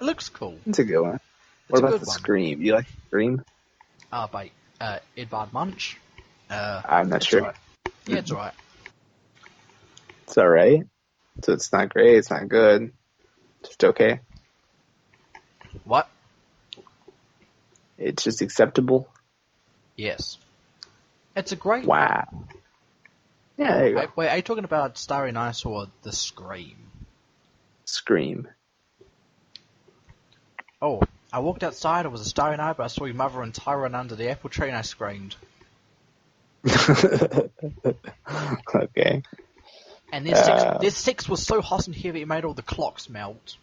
It looks cool. It's a good one. What about the Scream? Do you like Scream? By Edvard Munch. I'm not sure. Right. Yeah, it's alright. It's alright. So it's not great, it's not good. Just okay. What? It's just acceptable. Yes. It's a great Wow. Yeah, there you go. Wait, are you talking about Starry Night or The Scream? Scream. Oh, I walked outside, it was a starry night, but I saw your mother and Tyrone under the apple tree and I screamed. Okay. And their sex was so hot and heavy it made all the clocks melt.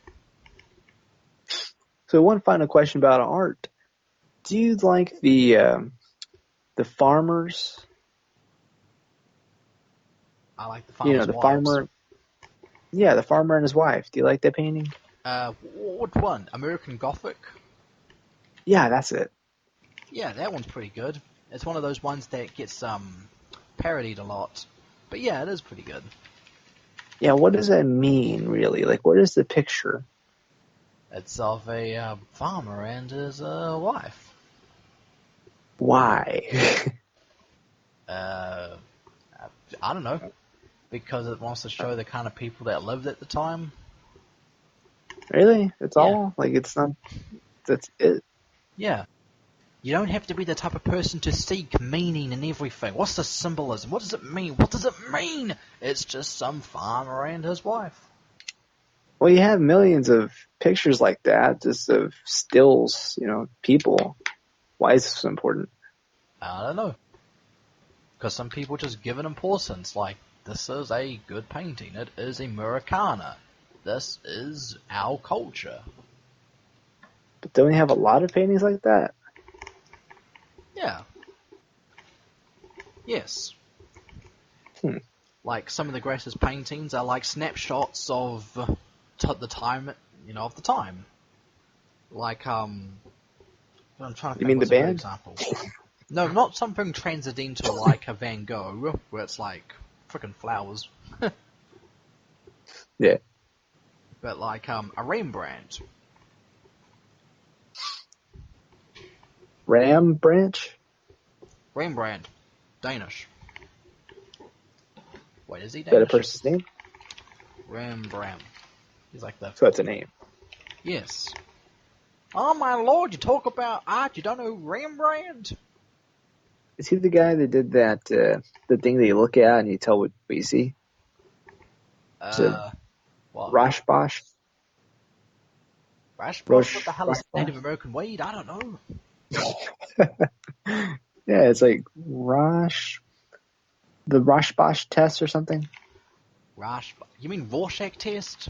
So one final question about art. Do you like the farmers? I like the farmer's wives. Farmer. Yeah, the farmer and his wife. Do you like that painting? What one? American Gothic? Yeah, that's it. Yeah, that one's pretty good. It's one of those ones that gets parodied a lot. But yeah, it is pretty good. Yeah, what does that mean, really? Like, what is the picture? It's of a farmer and his wife. Why? Uh, I don't know, because it wants to show the kind of people that lived at the time. Really? That's Yeah. all? Like, it's not... That's it? Yeah. You don't have to be the type of person to seek meaning in everything. What's the symbolism? What does it mean? What does it mean? It's just some farmer and his wife. Well, you have millions of pictures like that, just of stills, people. Why is this important? I don't know. Because some people just give it importance, like, this is a good painting, it is a Murakana, this is our culture. But don't we have a lot of paintings like that? Yeah. Yes. Like, some of the greatest paintings are like snapshots of the time, of the time. Like, I'm trying to You think mean the what's a good band? example. No, not something transcendental like a Van Gogh, where it's like frickin' flowers. Yeah. But like a Rembrandt. Ram Branch? Rembrandt. Danish. Wait, is he Is that a Danish? person's name? Rembrandt. He's like the... So that's a name. Yes. Oh my lord, you talk about art, you don't know Rembrandt? Is he the guy that did that, the thing that you look at and you tell what you see? What? Rashbosh? Rashbosh? What the hell is Rashbosh? Native American weed? I don't know. Yeah, it's like the Rashbosh test or something. You mean Rorschach test?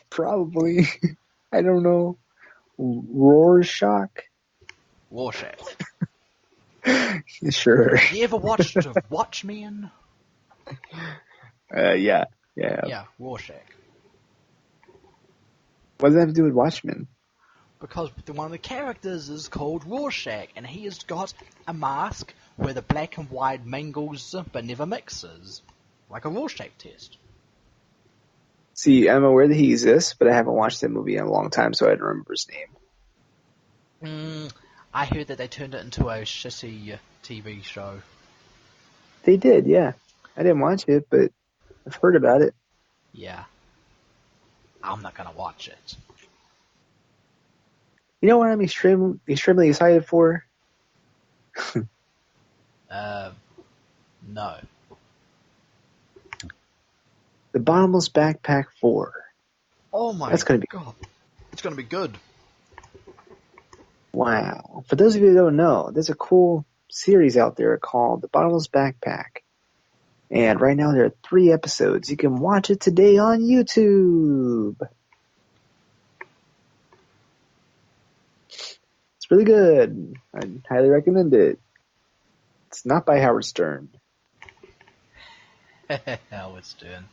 Probably. I don't know. Rorschach? Rorschach. Sure. You ever watched Watchmen? Yeah. Yeah, Rorschach. What does that have to do with Watchmen? Because one of the characters is called Rorschach, and he has got a mask where the black and white mingles but never mixes. Like a Rorschach test. See, I'm aware that he exists, but I haven't watched that movie in a long time, so I don't remember his name. I heard that they turned it into a shitty TV show. They did, yeah. I didn't watch it, but I've heard about it. Yeah. I'm not gonna watch it. You know what I'm extremely excited for? No. The Bottomless Backpack 4. Oh my That's gonna be god. It's gonna be good. wow. For those of you who don't know, there's a cool series out there called The Bottomless Backpack. And right now there are 3 episodes. You can watch it today on YouTube. It's really good. I'd highly recommend it. It's not by Howard Stern. How it's doing.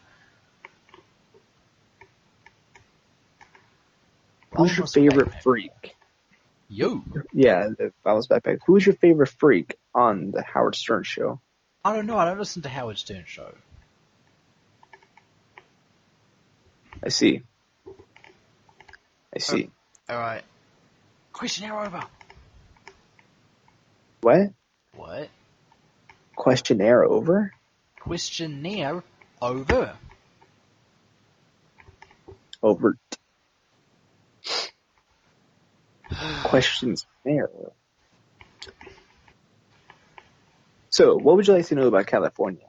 Who's your favorite freak? You. Yeah, the Bottomless Backpack. Who's your favorite freak on the Howard Stern show? I don't know. I don't listen to Howard Stern show. I see. All right. Questionnaire over. What? What? Questionnaire over? Questionnaire over. Overt. Questions there. So, what would you like to know about California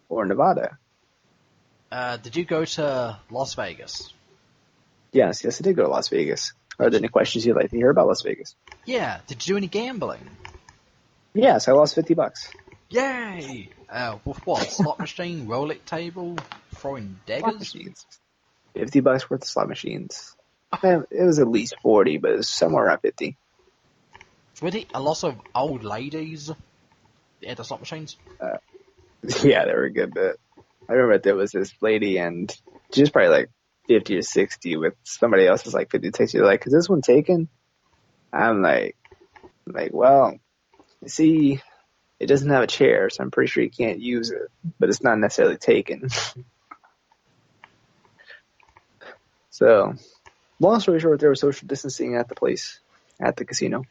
or Nevada? Did you go to Las Vegas? Yes, I did go to Las Vegas. Are there any questions you'd like to hear about Las Vegas? Yeah. Did you do any gambling? Yes, I lost $50. Yay! With what? Slot machine, Roulette table, throwing Slot daggers? machines. $50 worth of slot machines. Man, it was at least 40, but it was somewhere around 50. Really? A lot of old ladies at the slot machines? Yeah, they were a good bit. I remember there was this lady, and she was probably like 50 or 60, with somebody else was like 50 to 60. They're like, is this one taken? I'm like, well, you see, It doesn't have a chair, so I'm pretty sure you can't use it. But it's not necessarily taken. So, long story short, there was social distancing at the place, at the casino.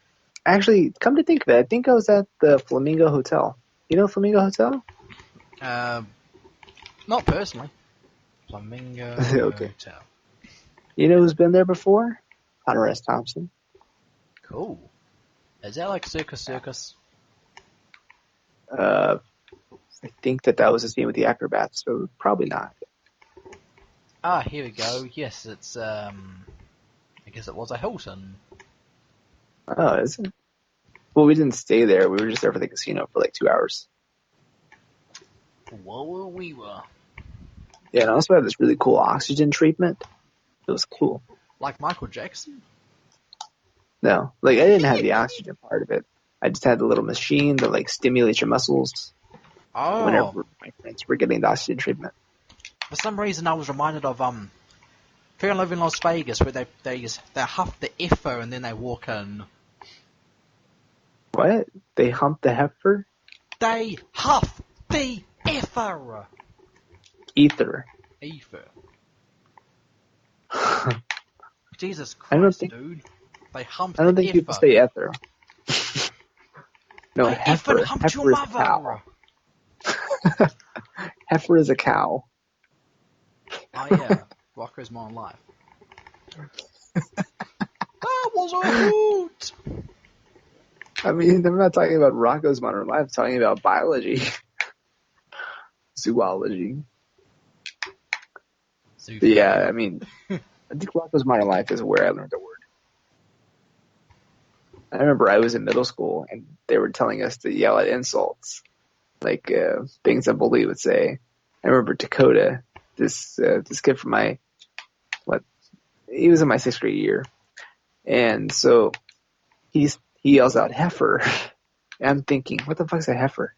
Actually, come to think of it, I think I was at the Flamingo Hotel. You know Flamingo Hotel? Not personally. Flamingo Okay. Hotel. You know who's been there before? Hunter S. Thompson. Cool. Is that like Circus? I think that was the scene with the acrobats, so probably not. Ah, here we go. Yes, it's, I guess it was a Hilton. Oh, is it? Well, we didn't stay there. We were just there for the casino for like 2 hours. Whoa, we were. Yeah, and I also had this really cool oxygen treatment. It was cool. Like Michael Jackson? No, like I didn't have the oxygen part of it. I just had the little machine that like stimulates your muscles Oh. whenever my friends were getting the oxygen treatment. For some reason, I was reminded of Fear and Love in Las Vegas, where they huff the effer and then they walk in. What? They humped the heifer? They huff the effer. Ether. Ether. Jesus I don't Christ, think- dude. They humped I don't the think effer. people say ether. No, They heifer. effing humped Heifer your is a cow. mother. Heifer is a cow. Oh yeah, Rocco's Modern Life. That was a hoot! I mean, I'm not talking about Rocco's Modern Life. I'm talking about biology. Zoology. But yeah, I mean, I think Rocco's Modern Life is where I learned the word. I remember I was in middle school and they were telling us to yell at insults, like things a bully would say. I remember Dakota, this kid from he was in my 6th grade year, and so he yells out heifer. And I'm thinking, what the fuck's a heifer?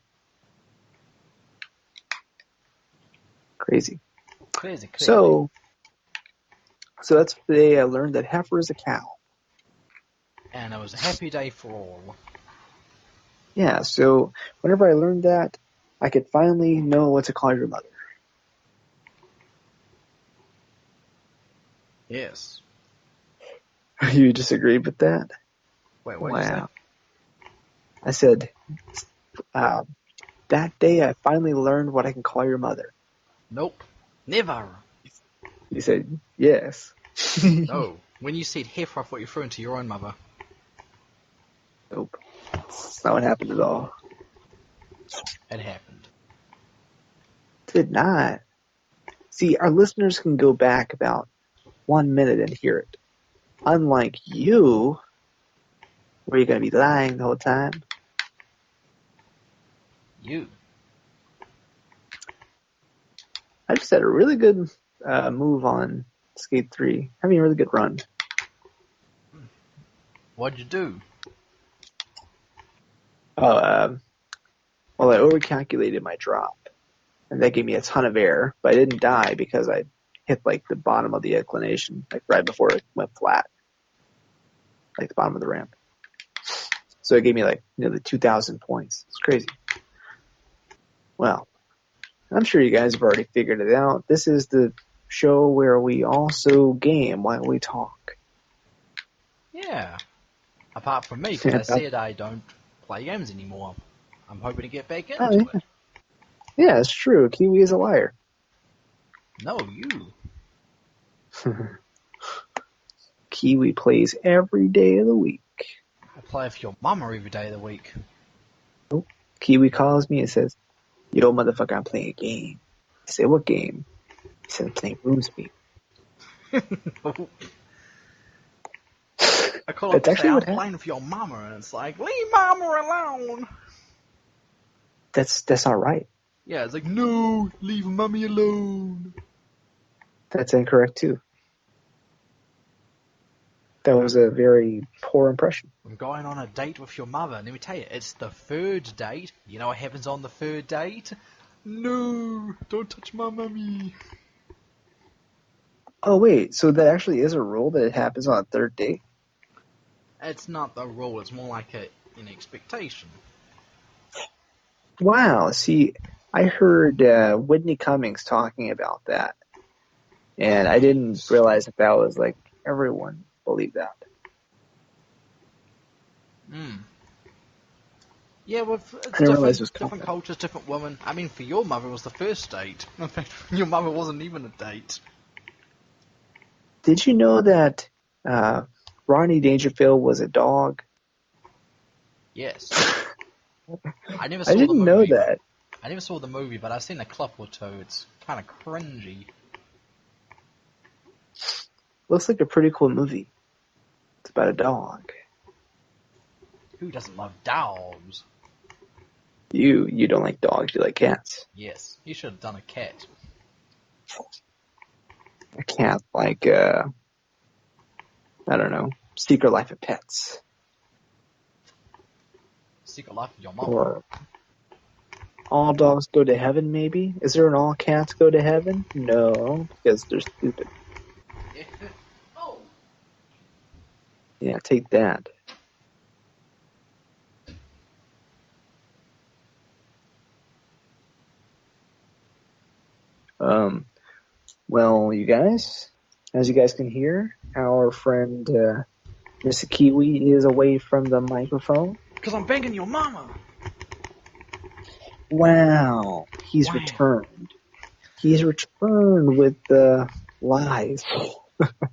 Crazy. Crazy. So that's the day I learned that heifer is a cow. And it was a happy day for all. Yeah, so whenever I learned that, I could finally know what to call your mother. Yes. You disagreed with that? Wait, what did you say? Wow. I said, that day I finally learned what I can call your mother. Nope. Never. You said, yes. No. When you said heifer, I thought you were referring to your own mother. Nope. That's not what happened at all. It happened. Did not. See, our listeners can go back about 1 minute and hear it. Unlike you, where you're going to be lying the whole time. You. I just had a really good move on Skate 3. Having a really good run. What'd you do? Well, I overcalculated my drop, and that gave me a ton of air, but I didn't die because I hit like the bottom of the inclination, like right before it went flat, like the bottom of the ramp. So it gave me like nearly 2,000 points. It's crazy. Well, I'm sure you guys have already figured it out. This is the show where we also game while we talk. Yeah. Apart from me, because I said I don't play games anymore. I'm hoping to get back into it. Yeah, it's true. Kiwi is a liar. No, you. Kiwi plays every day of the week. I play with your mama every day of the week. Kiwi calls me and says, "Yo, motherfucker, I'm playing a game." I say, "What game?" He said, "I'm playing RuneScape." I call That's up actually I'm what happened. playing with your mama, and it's like, leave mama alone. That's not right. Yeah, it's like, no, leave mommy alone. That's incorrect too. That was a very poor impression. I'm going on a date with your mother, and let me tell you, it's the 3rd date. You know what happens on the 3rd date? No, don't touch my mummy. Oh wait, so that actually is a rule that it happens on a 3rd date? It's not the rule, it's more like an expectation. Wow. See, I heard Whitney Cummings talking about that, and I didn't realize that was like everyone believed that. Mm. Yeah, well, I it's didn't realize it was different common. cultures, different women. I mean, for your mother, it was the first date. In fact, your mother wasn't even a date. Did you know that Rodney Dangerfield was a dog? Yes. I never I saw the didn't know movie. that. I never saw the movie, but I've seen a clip or two. It's kind of cringy. Looks like a pretty cool movie. It's about a dog. Who doesn't love dogs? You don't like dogs, you like cats. Yes, you should have done a cat. A cat like I don't know, Secret Life of Pets. Secret Life of Your Mama. Or All Dogs Go to Heaven, maybe? Is there an All Cats Go to Heaven? No, because they're stupid. Oh. Yeah, take that. Well, you guys, as you guys can hear, our friend Mr. Kiwi is away from the microphone. Because I'm banging your mama. Wow, he's Wow. returned. He's returned with the lies.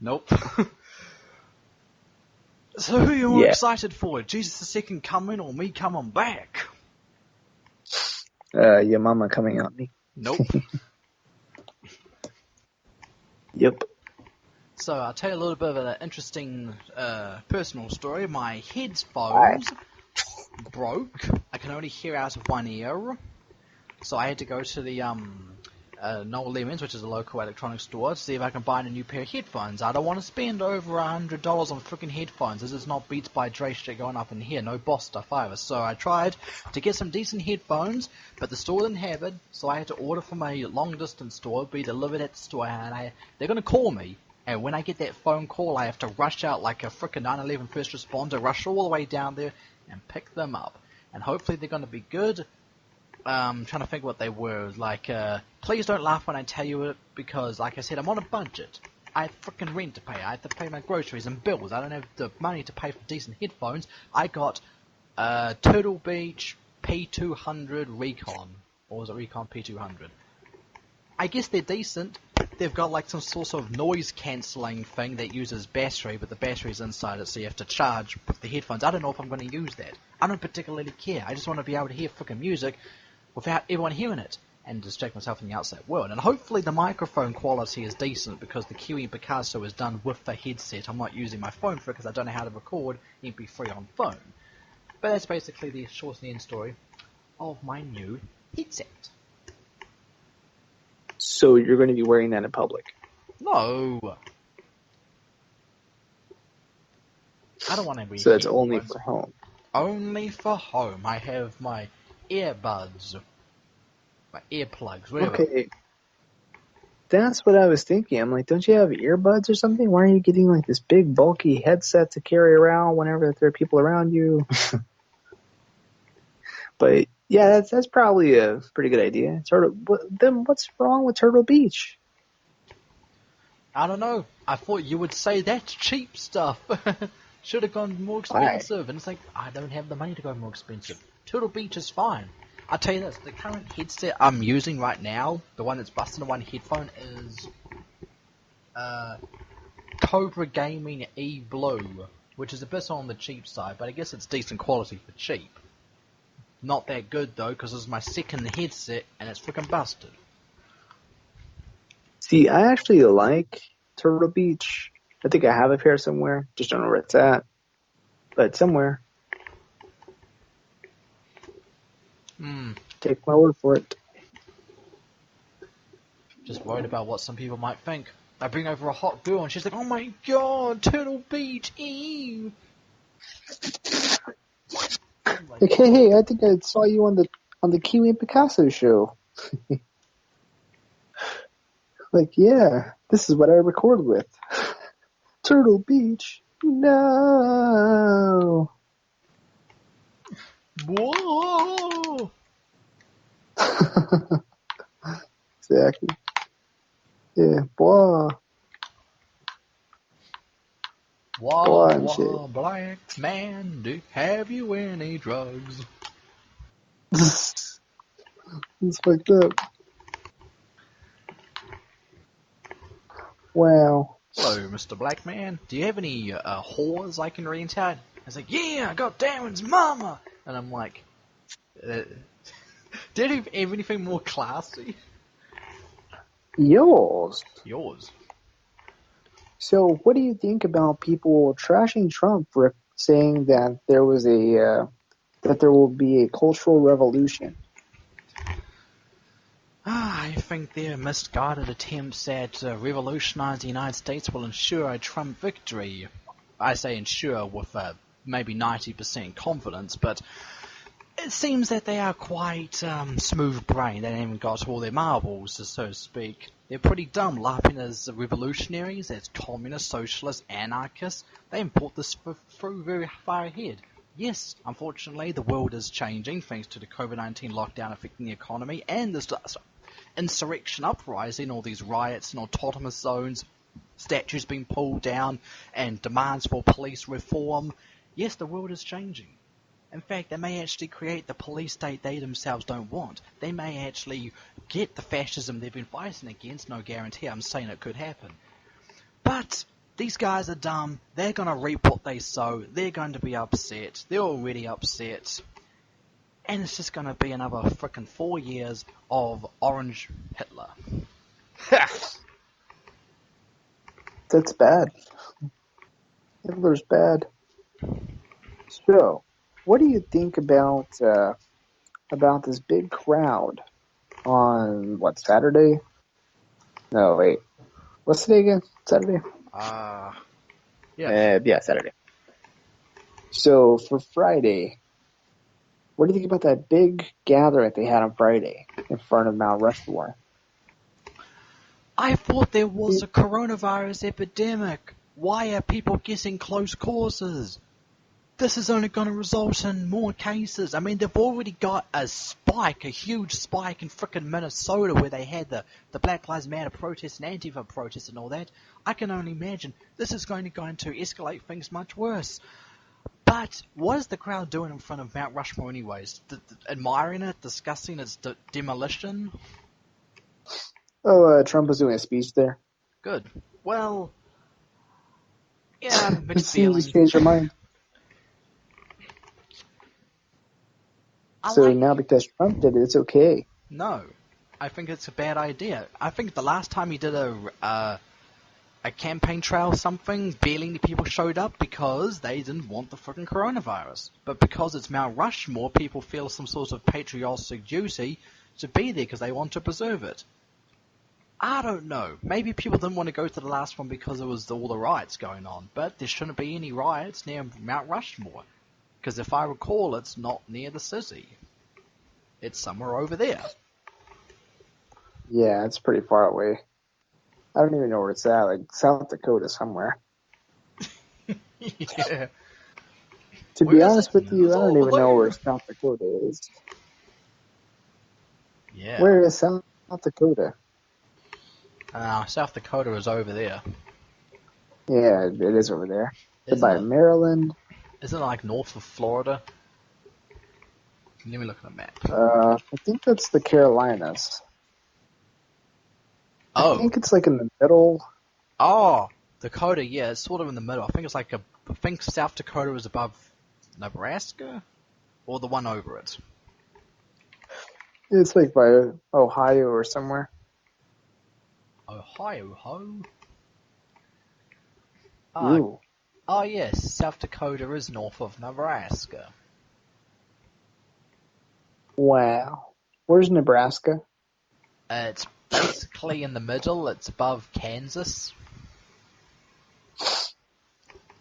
Nope. So who are you more Yeah. excited for? Jesus the Second Coming or me coming back? Your mama coming at me. Nope. Yep. So I'll tell you a little bit of an interesting personal story. My Why? headphones broke. I can only hear out of one ear. So I had to go to the Noel Lemons, which is a local electronics store, to see if I can buy a new pair of headphones. I don't want to spend over $100 on freaking headphones. This is not Beats by Dre shit going up in here. No Boss stuff either. So I tried to get some decent headphones, but the store didn't have it. So I had to order from a long distance store, be delivered at the store, and they're going to call me. And when I get that phone call, I have to rush out like a frickin' 9/11 first responder, rush all the way down there and pick them up. And hopefully they're going to be good. Trying to think what they were. Like, please don't laugh when I tell you it, because, like I said, I'm on a budget. I have freaking rent to pay. I have to pay my groceries and bills. I don't have the money to pay for decent headphones. I got Turtle Beach P200 Recon. Or was it Recon P200? I guess they're decent. They've got like some sort of noise cancelling thing that uses battery, but the battery's inside it, so you have to charge with the headphones. I don't know if I'm going to use that. I don't particularly care. I just want to be able to hear freaking music without everyone hearing it and distract myself in the outside world. And hopefully the microphone quality is decent because the Kiwi and Picasso is done with the headset. I'm not using my phone for it because I don't know how to record MP3 on phone. But that's basically the short and end story of my new headset. So you're going to be wearing that in public? No! I don't want to be So that's here. only for home? Only for home. I have my earbuds, my earplugs, whatever. Okay. That's what I was thinking. I'm like, don't you have earbuds or something? Why are you getting like this big bulky headset to carry around whenever there are people around you? But yeah, that's probably a pretty good idea. Then what's wrong with Turtle Beach? I don't know. I thought you would say that's cheap stuff. Should have gone more Why? expensive. And it's like, I don't have the money to go more expensive. Turtle Beach is fine. I'll tell you this, the current headset I'm using right now, the one that's busting in one headphone, is Cobra Gaming E Blue, which is a bit on the cheap side, but I guess it's decent quality for cheap. Not that good though, because this is my second headset and it's freaking busted. See, I actually like Turtle Beach. I think I have a pair somewhere. Just don't know where it's at. But somewhere. Take my word for it. Just worried about what some people might think. I bring over a hot girl and she's like, oh my god, Turtle Beach, ew. Like, hey, I think I saw you on the Kiwi and Picasso show. Like, yeah, this is what I record with. Turtle Beach. No. Whoa! Exactly. Yeah, boy. Wah, Boy and shit. wah, black man, have you any drugs? It's fucked up. Wow. So, Mr. Black Man, do you have any whores I can rent out? He's like, yeah, I got Darren's mama! And I'm like, did you have anything more classy? Yours. Yours. So, what do you think about people trashing Trump for saying that there was that there will be a cultural revolution? I think their misguided attempts at revolutionizing the United States will ensure a Trump victory. I say ensure with maybe 90% confidence, but it seems that they are quite smooth-brained. They haven't even got all their marbles, so to speak. They're pretty dumb, laughing as revolutionaries, as communists, socialists, anarchists. They haven't thought this through very far ahead. Yes, unfortunately, the world is changing thanks to the COVID-19 lockdown affecting the economy and this insurrection uprising, all these riots and autonomous zones, statues being pulled down, and demands for police reform. Yes, the world is changing. In fact, they may actually create the police state they themselves don't want. They may actually get the fascism they've been fighting against. No guarantee, I'm saying it could happen. But these guys are dumb. They're going to reap what they sow. They're going to be upset. They're already upset. And it's just going to be another frickin' 4 years of Orange Hitler. That's bad. Hitler's bad. So, what do you think about this big crowd on Saturday? No, wait. What's today again? Saturday? Yeah. Yeah, Saturday. So for Friday, what do you think about that big gathering they had on Friday in front of Mount Rushmore? I thought there was a coronavirus epidemic. Why are people getting close courses? This is only going to result in more cases. I mean, they've already got a huge spike in frickin' Minnesota where they had the Black Lives Matter protests and Antifa protests and all that. I can only imagine this is going to escalate things much worse. But what is the crowd doing in front of Mount Rushmore anyways? Admiring it? Discussing its demolition? Oh, Trump was doing a speech there. Good. Well, yeah, mixed Seems feelings. he's changed your mind. So now because Trump did it, it's okay. No, I think it's a bad idea. I think the last time he did a campaign trail or something, barely any people showed up because they didn't want the freaking coronavirus. But because it's Mount Rushmore, people feel some sort of patriotic duty to be there because they want to preserve it. I don't know. Maybe people didn't want to go to the last one because there was all the riots going on. But there shouldn't be any riots near Mount Rushmore. Because if I recall, it's not near the city. It's somewhere over there. Yeah, it's pretty far away. I don't even know where it's at, like South Dakota somewhere. Yeah. To Where be is honest it? with you, It's I don't over even know where there. South Dakota is. Yeah. Where is South Dakota? South Dakota is over there. Yeah, it is over there. It's Isn't by it? Maryland. Isn't it like north of Florida? Let me look at a map. I think that's the Carolinas. I Oh. think it's like in the middle. Oh, Dakota, yeah, it's sort of in the middle. I think it's like I think South Dakota is above Nebraska? Or the one over it. It's like by Ohio or somewhere. Ohio, ho? Ooh. Oh yes, South Dakota is north of Nebraska. Wow. Where's Nebraska? It's basically in the middle. It's above Kansas.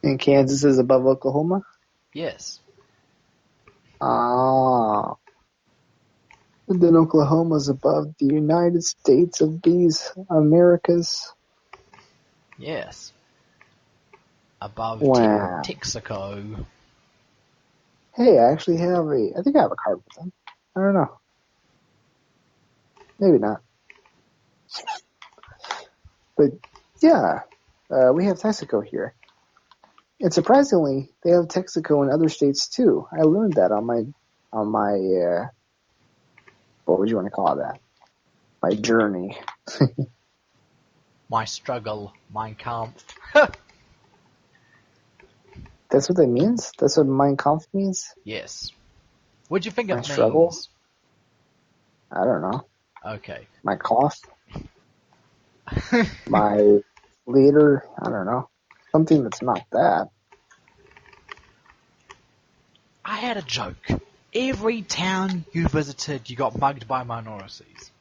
And Kansas is above Oklahoma? Yes. Ah. And then Oklahoma's above the United States of these Americas. Yes. Above Wow. Texaco. Hey, I think I have a card with them. I don't know. Maybe not. But yeah, we have Texaco here. And surprisingly, they have Texaco in other states too. I learned that on my what would you want to call that? My journey. My struggle, Mein Kampf. That's what that means? That's what Mein Kampf means? Yes. What do you think it My means? struggle? I don't know. Okay. My cough? My leader? I don't know. Something that's not that. I had a joke. Every town you visited, you got mugged by minorities.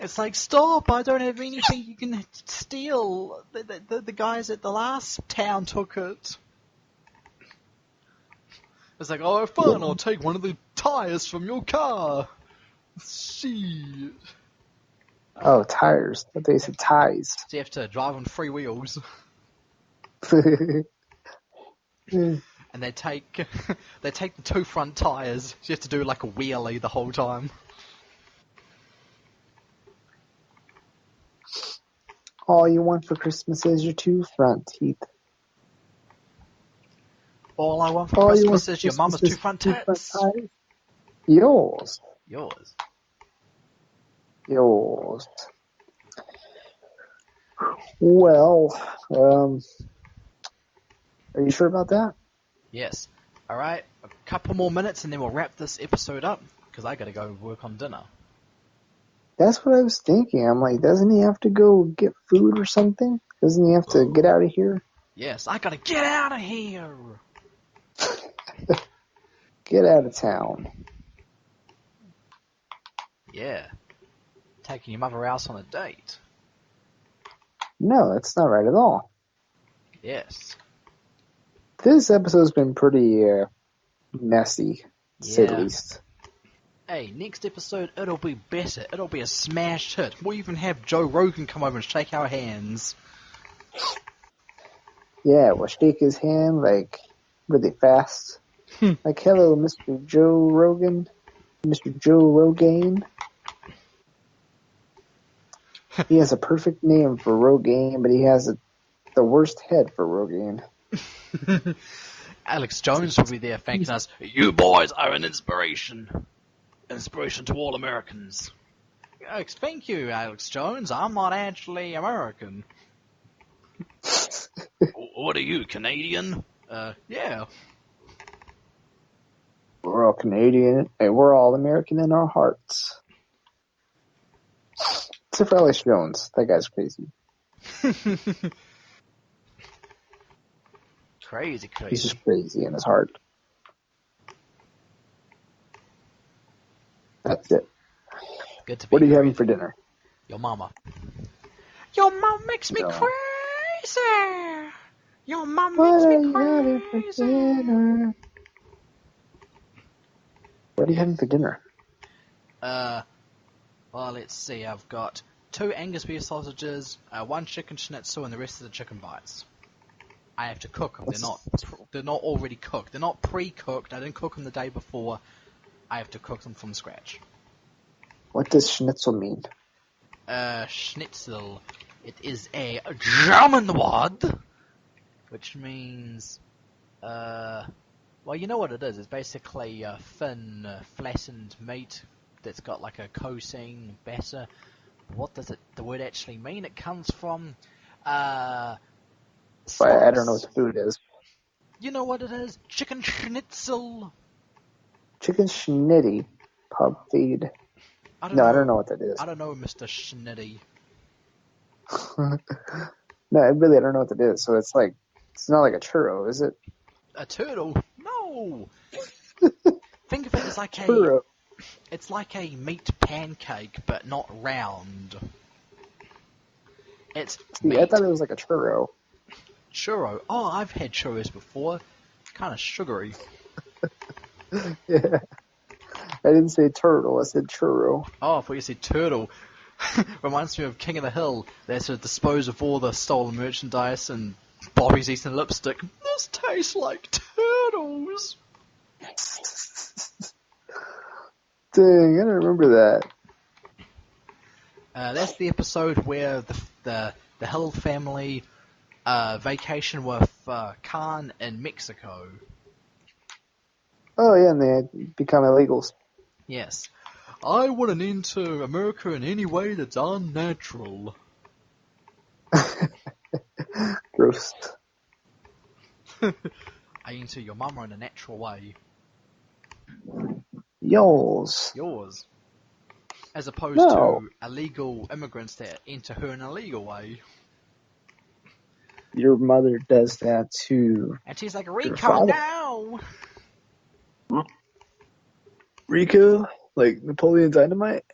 It's like, stop, I don't have anything you can steal. The guys at the last town took it. It's like, oh, fine, I'll take one of the tires from your car. Shit. Oh, tires. I thought you said ties. So you have to drive on 3 wheels. And they take the 2 front tires. So you have to do like a wheelie the whole time. All you want for Christmas is your 2 front teeth. All I want for Christmas is your mama's 2 front tits. Yours. Yours. Well, are you sure about that? Yes. Alright, a couple more minutes and then we'll wrap this episode up, because I gotta go work on dinner. That's what I was thinking. I'm like, doesn't he have to go get food or something? Doesn't he have to get out of here? Yes, I gotta get out of here! Get out of town. Yeah. Taking your mother out on a date. No, that's not right at all. Yes. This episode's been pretty messy, to say the least. Hey, next episode, it'll be better. It'll be a smash hit. We'll even have Joe Rogan come over and shake our hands. Yeah, we'll shake his hand, like, really fast. Like, hello, Mr. Joe Rogan. Mr. Joe Rogaine. He has a perfect name for Rogaine, but he has the worst head for Rogaine. Alex Jones will be there thanking us. You boys are an inspiration. Inspiration to all Americans. Alex, thank you, Alex Jones. I'm not actually American. What are you, Canadian? Yeah. We're all Canadian, and we're all American in our hearts. Except for Alex Jones. That guy's crazy. Crazy. He's just crazy in his heart. That's it. Good to be What are you crazy. having for dinner? Your mama. Your mom makes me crazy. Your mom makes me crazy. Dinner? What are you having for dinner? Well, let's see. I've got 2 Angus beef sausages, 1 chicken schnitzel, and the rest of the chicken bites. I have to cook them. They're not already cooked. They're not pre-cooked. I didn't cook them the day before. I have to cook them from scratch. What does schnitzel mean? Schnitzel. It is a German word, which means, well, you know what it is. It's basically a thin, flattened meat that's got like a coating batter. What does the word actually mean? It comes from, I don't know what the food is. You know what it is? Chicken schnitzel. Chicken schnitty. Pub feed. I don't know what that is. I don't know, Mr. Schnitty. No, I really don't know what that is. So it's not like a churro, is it? A turtle? No! Think of it as like churro. It's like a meat pancake, but not round. I thought it was like a churro. Churro? Oh, I've had churros before. Kind of sugary. Yeah. I didn't say turtle, I said churro. Oh, I thought you said turtle. Reminds me of King of the Hill. They had to dispose of all the stolen merchandise and Bobby's eating lipstick. This tastes like turtles. Dang, I don't remember that. That's the episode where the Hill family vacation with Khan in Mexico. Oh yeah, and they become illegals. Yes. I want an end to America in any way that's unnatural. Gross. I enter your mama in a natural way. Yours. Yours. As opposed No. to illegal immigrants that enter her in a legal way. Your mother does that too. And she's like, Your Rico, father. no! Rico? Like Napoleon Dynamite?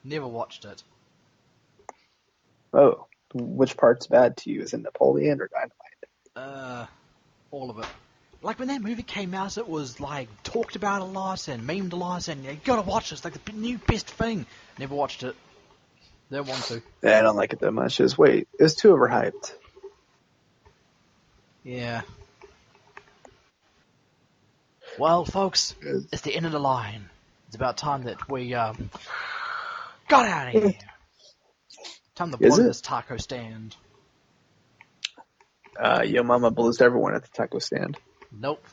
Never watched it. Oh. Which part's bad to you? Is it Napoleon or Dynamite? All of it. Like when that movie came out, it was like talked about a lot and memed a lot, and you gotta watch it. It's like the new best thing. Never watched it. Don't want to. Yeah, I don't like it that much. It's too overhyped. Yeah. Well, folks, it's the end of the line. It's about time that we got out of here. Time to blow this taco stand. Your mama blows everyone at the taco stand. Nope.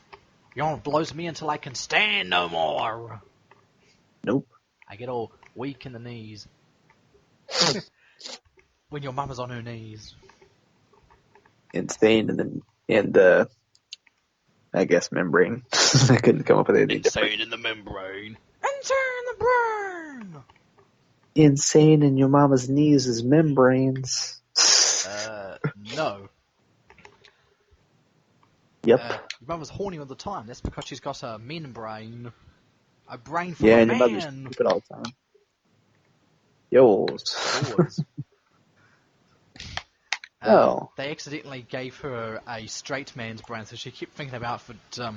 Your mama blows me until I can stand no more. Nope. I get all weak in the knees. When your mama's on her knees. Insane in the I guess membrane. I couldn't come up with anything different. Insane in the membrane. Insane in the brain. Insane in your mama's knees is membranes. No. Yep. Your mama's horny all the time. That's because she's got a mean brain. A brain for Yeah, a and your man. mother's stupid all the time. Yours. Oh. They accidentally gave her a straight man's brain, so she kept thinking about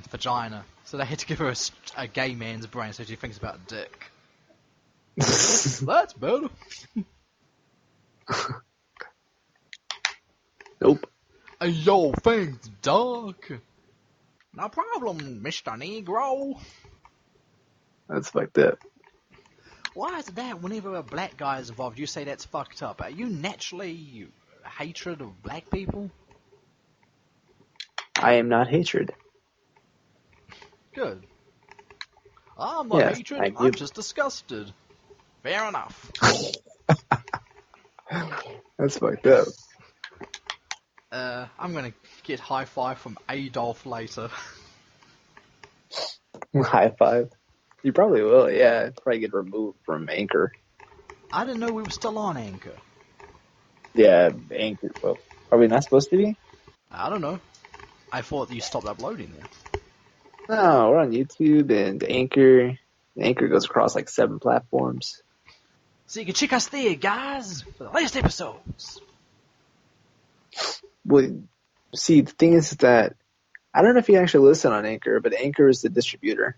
vagina. So they had to give her a gay man's brain, so she thinks about dick. That's better. Nope. Hey, yo, thanks, Doc. No problem, Mr. Negro. That's fucked up. Why is it that whenever a black guy is involved, you say that's fucked up? Are you naturally hatred of black people? I am not hatred. Good. I'm not hatred, I'm just disgusted. Fair enough. That's fucked up. I'm gonna get high five from Adolf later. High five. You probably will, yeah. Probably get removed from Anchor. I didn't know we were still on Anchor. Yeah, Anchor. Well, are we not supposed to be? I don't know. I thought you stopped uploading there. No, we're on YouTube and Anchor. Anchor goes across like 7 platforms. So you can check us there, guys, for the latest episodes. Well, see, the thing is that I don't know if you actually listen on Anchor, but Anchor is the distributor.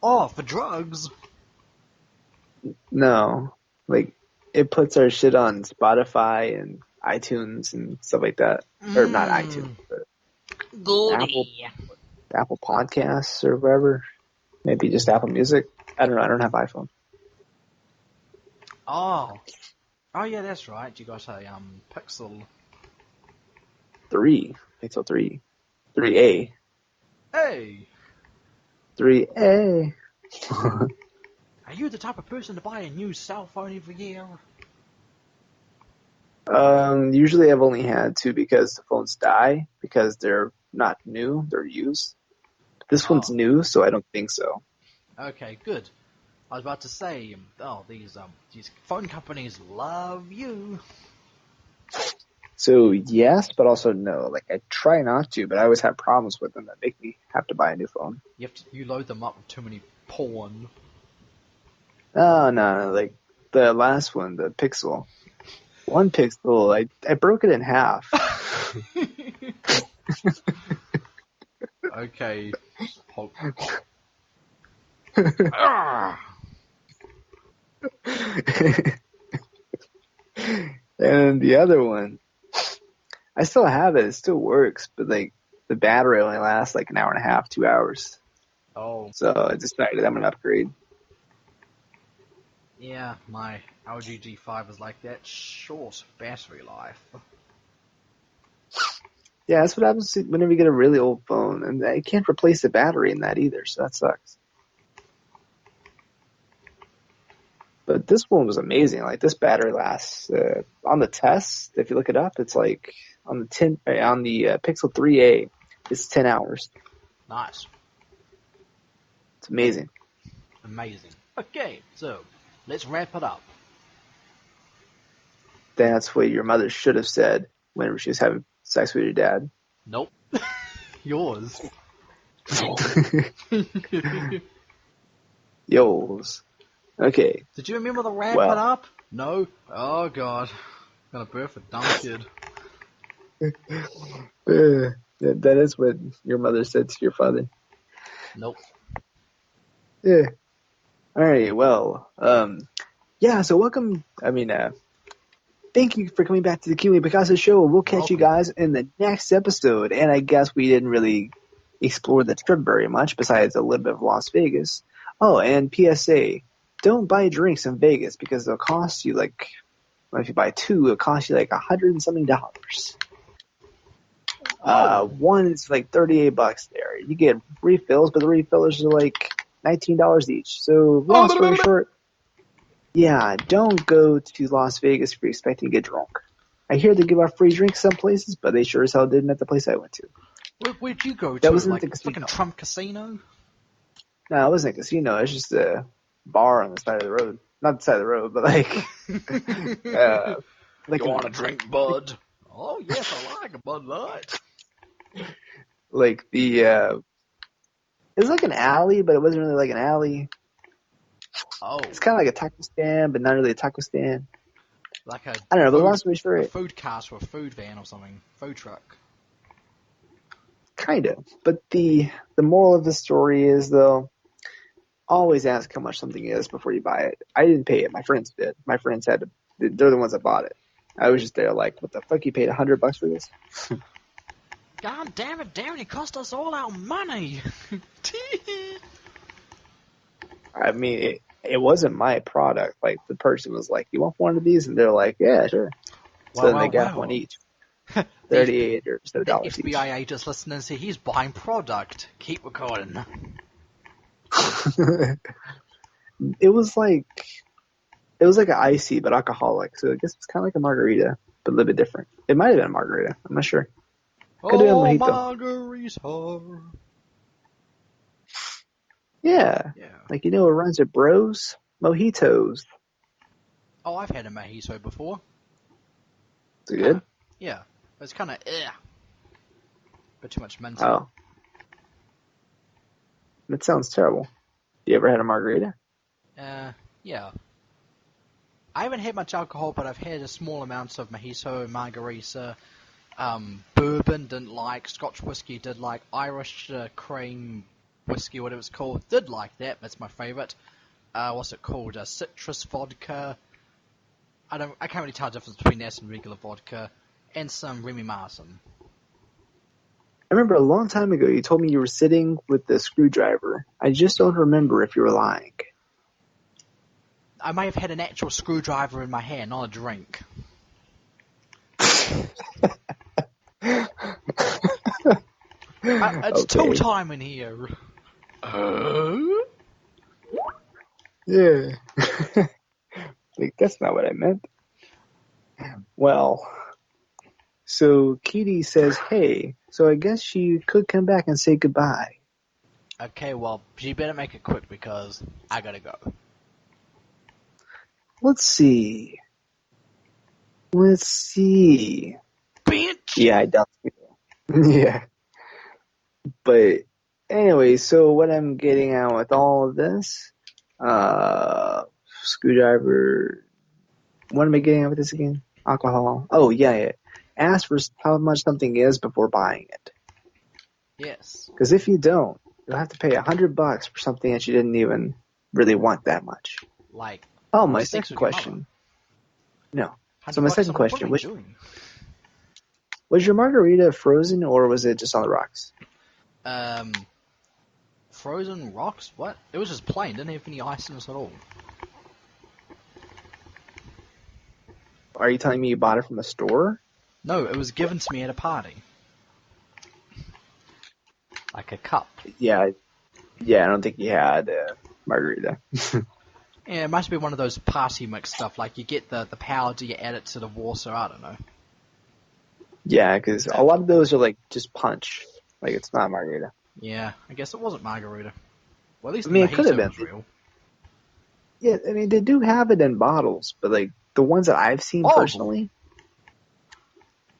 Oh, for drugs? No, like it puts our shit on Spotify and iTunes and stuff like that, or not iTunes, but Apple Podcasts or whatever. Maybe just Apple Music. I don't know. I don't have iPhone. Oh yeah, that's right. You got a Pixel 3, Pixel 3, 3A, Hey, 3A. are you the type of person to buy a new cell phone every year? Usually I've only had 2 because the phones die because they're not new, they're used. This one's new, so I don't think so. Okay, good. I was about to say, these phone companies love you. So yes, but also no. Like I try not to, but I always have problems with them that make me have to buy a new phone. You load them up with too many porn. Oh no, like the last one, the Pixel. One Pixel, I broke it in half. Okay. And the other one, I still have it. It still works, but like the battery only lasts like an hour and a half, 2 hours. Oh. So I decided I'm gonna upgrade. Yeah, my LG G5 is like that. Short battery life. Yeah, that's what happens whenever you get a really old phone, and you can't replace the battery in that either, so that sucks. But this one was amazing. Like this battery lasts on the test. If you look it up, it's like on the Pixel 3a, it's 10 hours. Nice. It's amazing. Amazing. Okay, so let's wrap it up. That's what your mother should have said whenever she was having sex with your dad. Nope. Yours. Yo's. Okay. Did you remember the wrap Well. it up? No? Oh god. Gonna birth a dumb kid. That is what your mother said to your father. Nope. Yeah. All right. Well. Yeah. So welcome. Thank you for coming back to the Kiwi and Picasso Show. We'll catch you guys in the next episode. And I guess we didn't really explore the trip very much, besides a little bit of Las Vegas. Oh, and PSA: don't buy drinks in Vegas because they'll cost you if you buy two, it'll cost you like $100 and something. One is like $38 there. You get refills, but the refillers are like $19 each. So long story short, yeah, don't go to Las Vegas if you're expecting to get drunk. I hear they give out free drinks some places, but they sure as hell didn't at the place I went to. Where'd you go to? That wasn't like the casino. fucking Trump Casino? No, it wasn't a casino. It's just a bar on the side of the road. Not the side of the road, but you want a drink, bud? Oh yes, I like a Bud Light. Like it was like an alley, but it wasn't really like an alley. Oh. It's kind of like a taco stand, but not really a taco stand. Like I don't know, but long story short, a food cast or a food van or something. Food truck. Kind of. But the moral of the story is, though, always ask how much something is before you buy it. I didn't pay it. My friends did. My friends they're the ones that bought it. I was just there like, what the fuck, you paid $100 for this? God damn it, Darren, it cost us all our money. I mean, it wasn't my product. Like, the person was like, you want one of these? And they're like, yeah, sure. So then they got one each. $38 or so dollars each. FBI agents listening say he's buying product. Keep recording. It was like an icy but alcoholic, so I guess it's kind of like a margarita, but a little bit different. It might have been a margarita. I'm not sure. Could have been mojito. Margarita. Yeah. Like, what runs with bros? Mojitos. Oh, I've had a mojito before. Is it good? Yeah. It's kind of but too much mint. Oh. That sounds terrible. You ever had a margarita? Yeah. I haven't had much alcohol, but I've had a small amounts of mojito, margarita, bourbon, didn't like, Scotch whiskey, did like, Irish cream whiskey, whatever it's called, did like that, that's my favourite. What's it called? Citrus vodka. I can't really tell the difference between that and regular vodka, and some Remy Martin. I remember a long time ago you told me you were sitting with the screwdriver. I just don't remember if you were lying. I may have had an actual screwdriver in my hand, not a drink. It's tool time in here. Yeah. Like, that's not what I meant. Well, so Kitty says, hey, so I guess she could come back and say goodbye. Okay, well, you better make it quick because I gotta go. Let's see. Bitch! Yeah, I doubt so. Yeah. But anyway, so what I'm getting at with all of this, screwdriver, what am I getting at with this again? Alcohol. Oh, yeah. Ask for how much something is before buying it. Yes. Because if you don't, you'll have to pay $100 for something that you didn't even really want that much. Like. Oh, my second question. No. So my second question, was your margarita frozen or was it just on the rocks? Frozen rocks? What? It was just plain. Didn't have any ice in it at all. Are you telling me you bought it from a store? No, it was given to me at a party. Like a cup. Yeah, I don't think you had a margarita. Yeah, it must be one of those party mix stuff. Like you get the powder, you add it to the water. I don't know. Yeah, because a lot of those are like just punch. Like it's not margarita. Yeah, I guess it wasn't margarita. Well, at least I mean, the it could have mojito been. was real. Yeah, I mean they do have it in bottles, but like the ones that I've seen personally,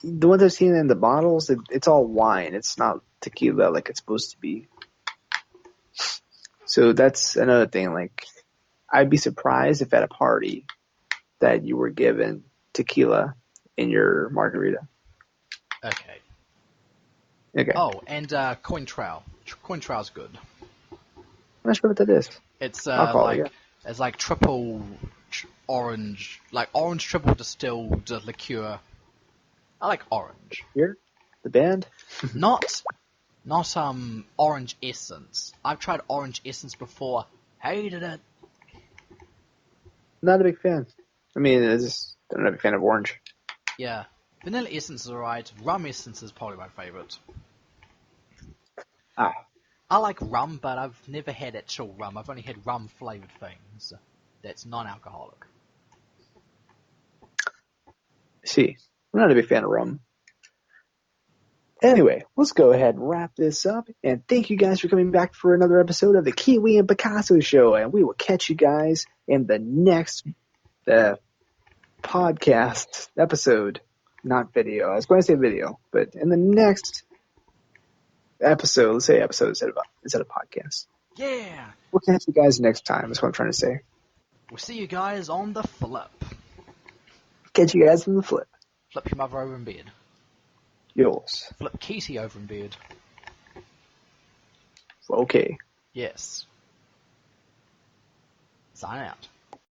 the ones I've seen in the bottles, it's all wine. It's not tequila like it's supposed to be. So that's another thing. Like, I'd be surprised if at a party that you were given tequila in your margarita. Okay. Okay. Oh, and coin trowel. Coin trowel's good. I'm not sure what that is. It's Alcohol, like yeah. it's like triple orange, like orange triple distilled liqueur. I like orange. Here, the band. Not orange essence. I've tried orange essence before. Hated it. Not a big fan. I mean, I'm not a big fan of orange. Yeah. Vanilla essence is alright. Rum essence is probably my favorite. Ah, I like rum, but I've never had actual rum. I've only had rum flavored things. That's non-alcoholic. see, I'm not a big fan of rum. Anyway, let's go ahead and wrap this up. And thank you guys for coming back for another episode of the Kiwi and Picasso Show. And we will catch you guys in the next podcast episode. Not video. I was going to say video, but in the next episode, let's say episode instead of podcast. Yeah! We'll catch you guys next time. That's what I'm trying to say. We'll see you guys on the flip. Catch you guys in the flip. Flip your mother over in bed. Yours. Flip Kitty over in bed. Okay. Yes. Sign out.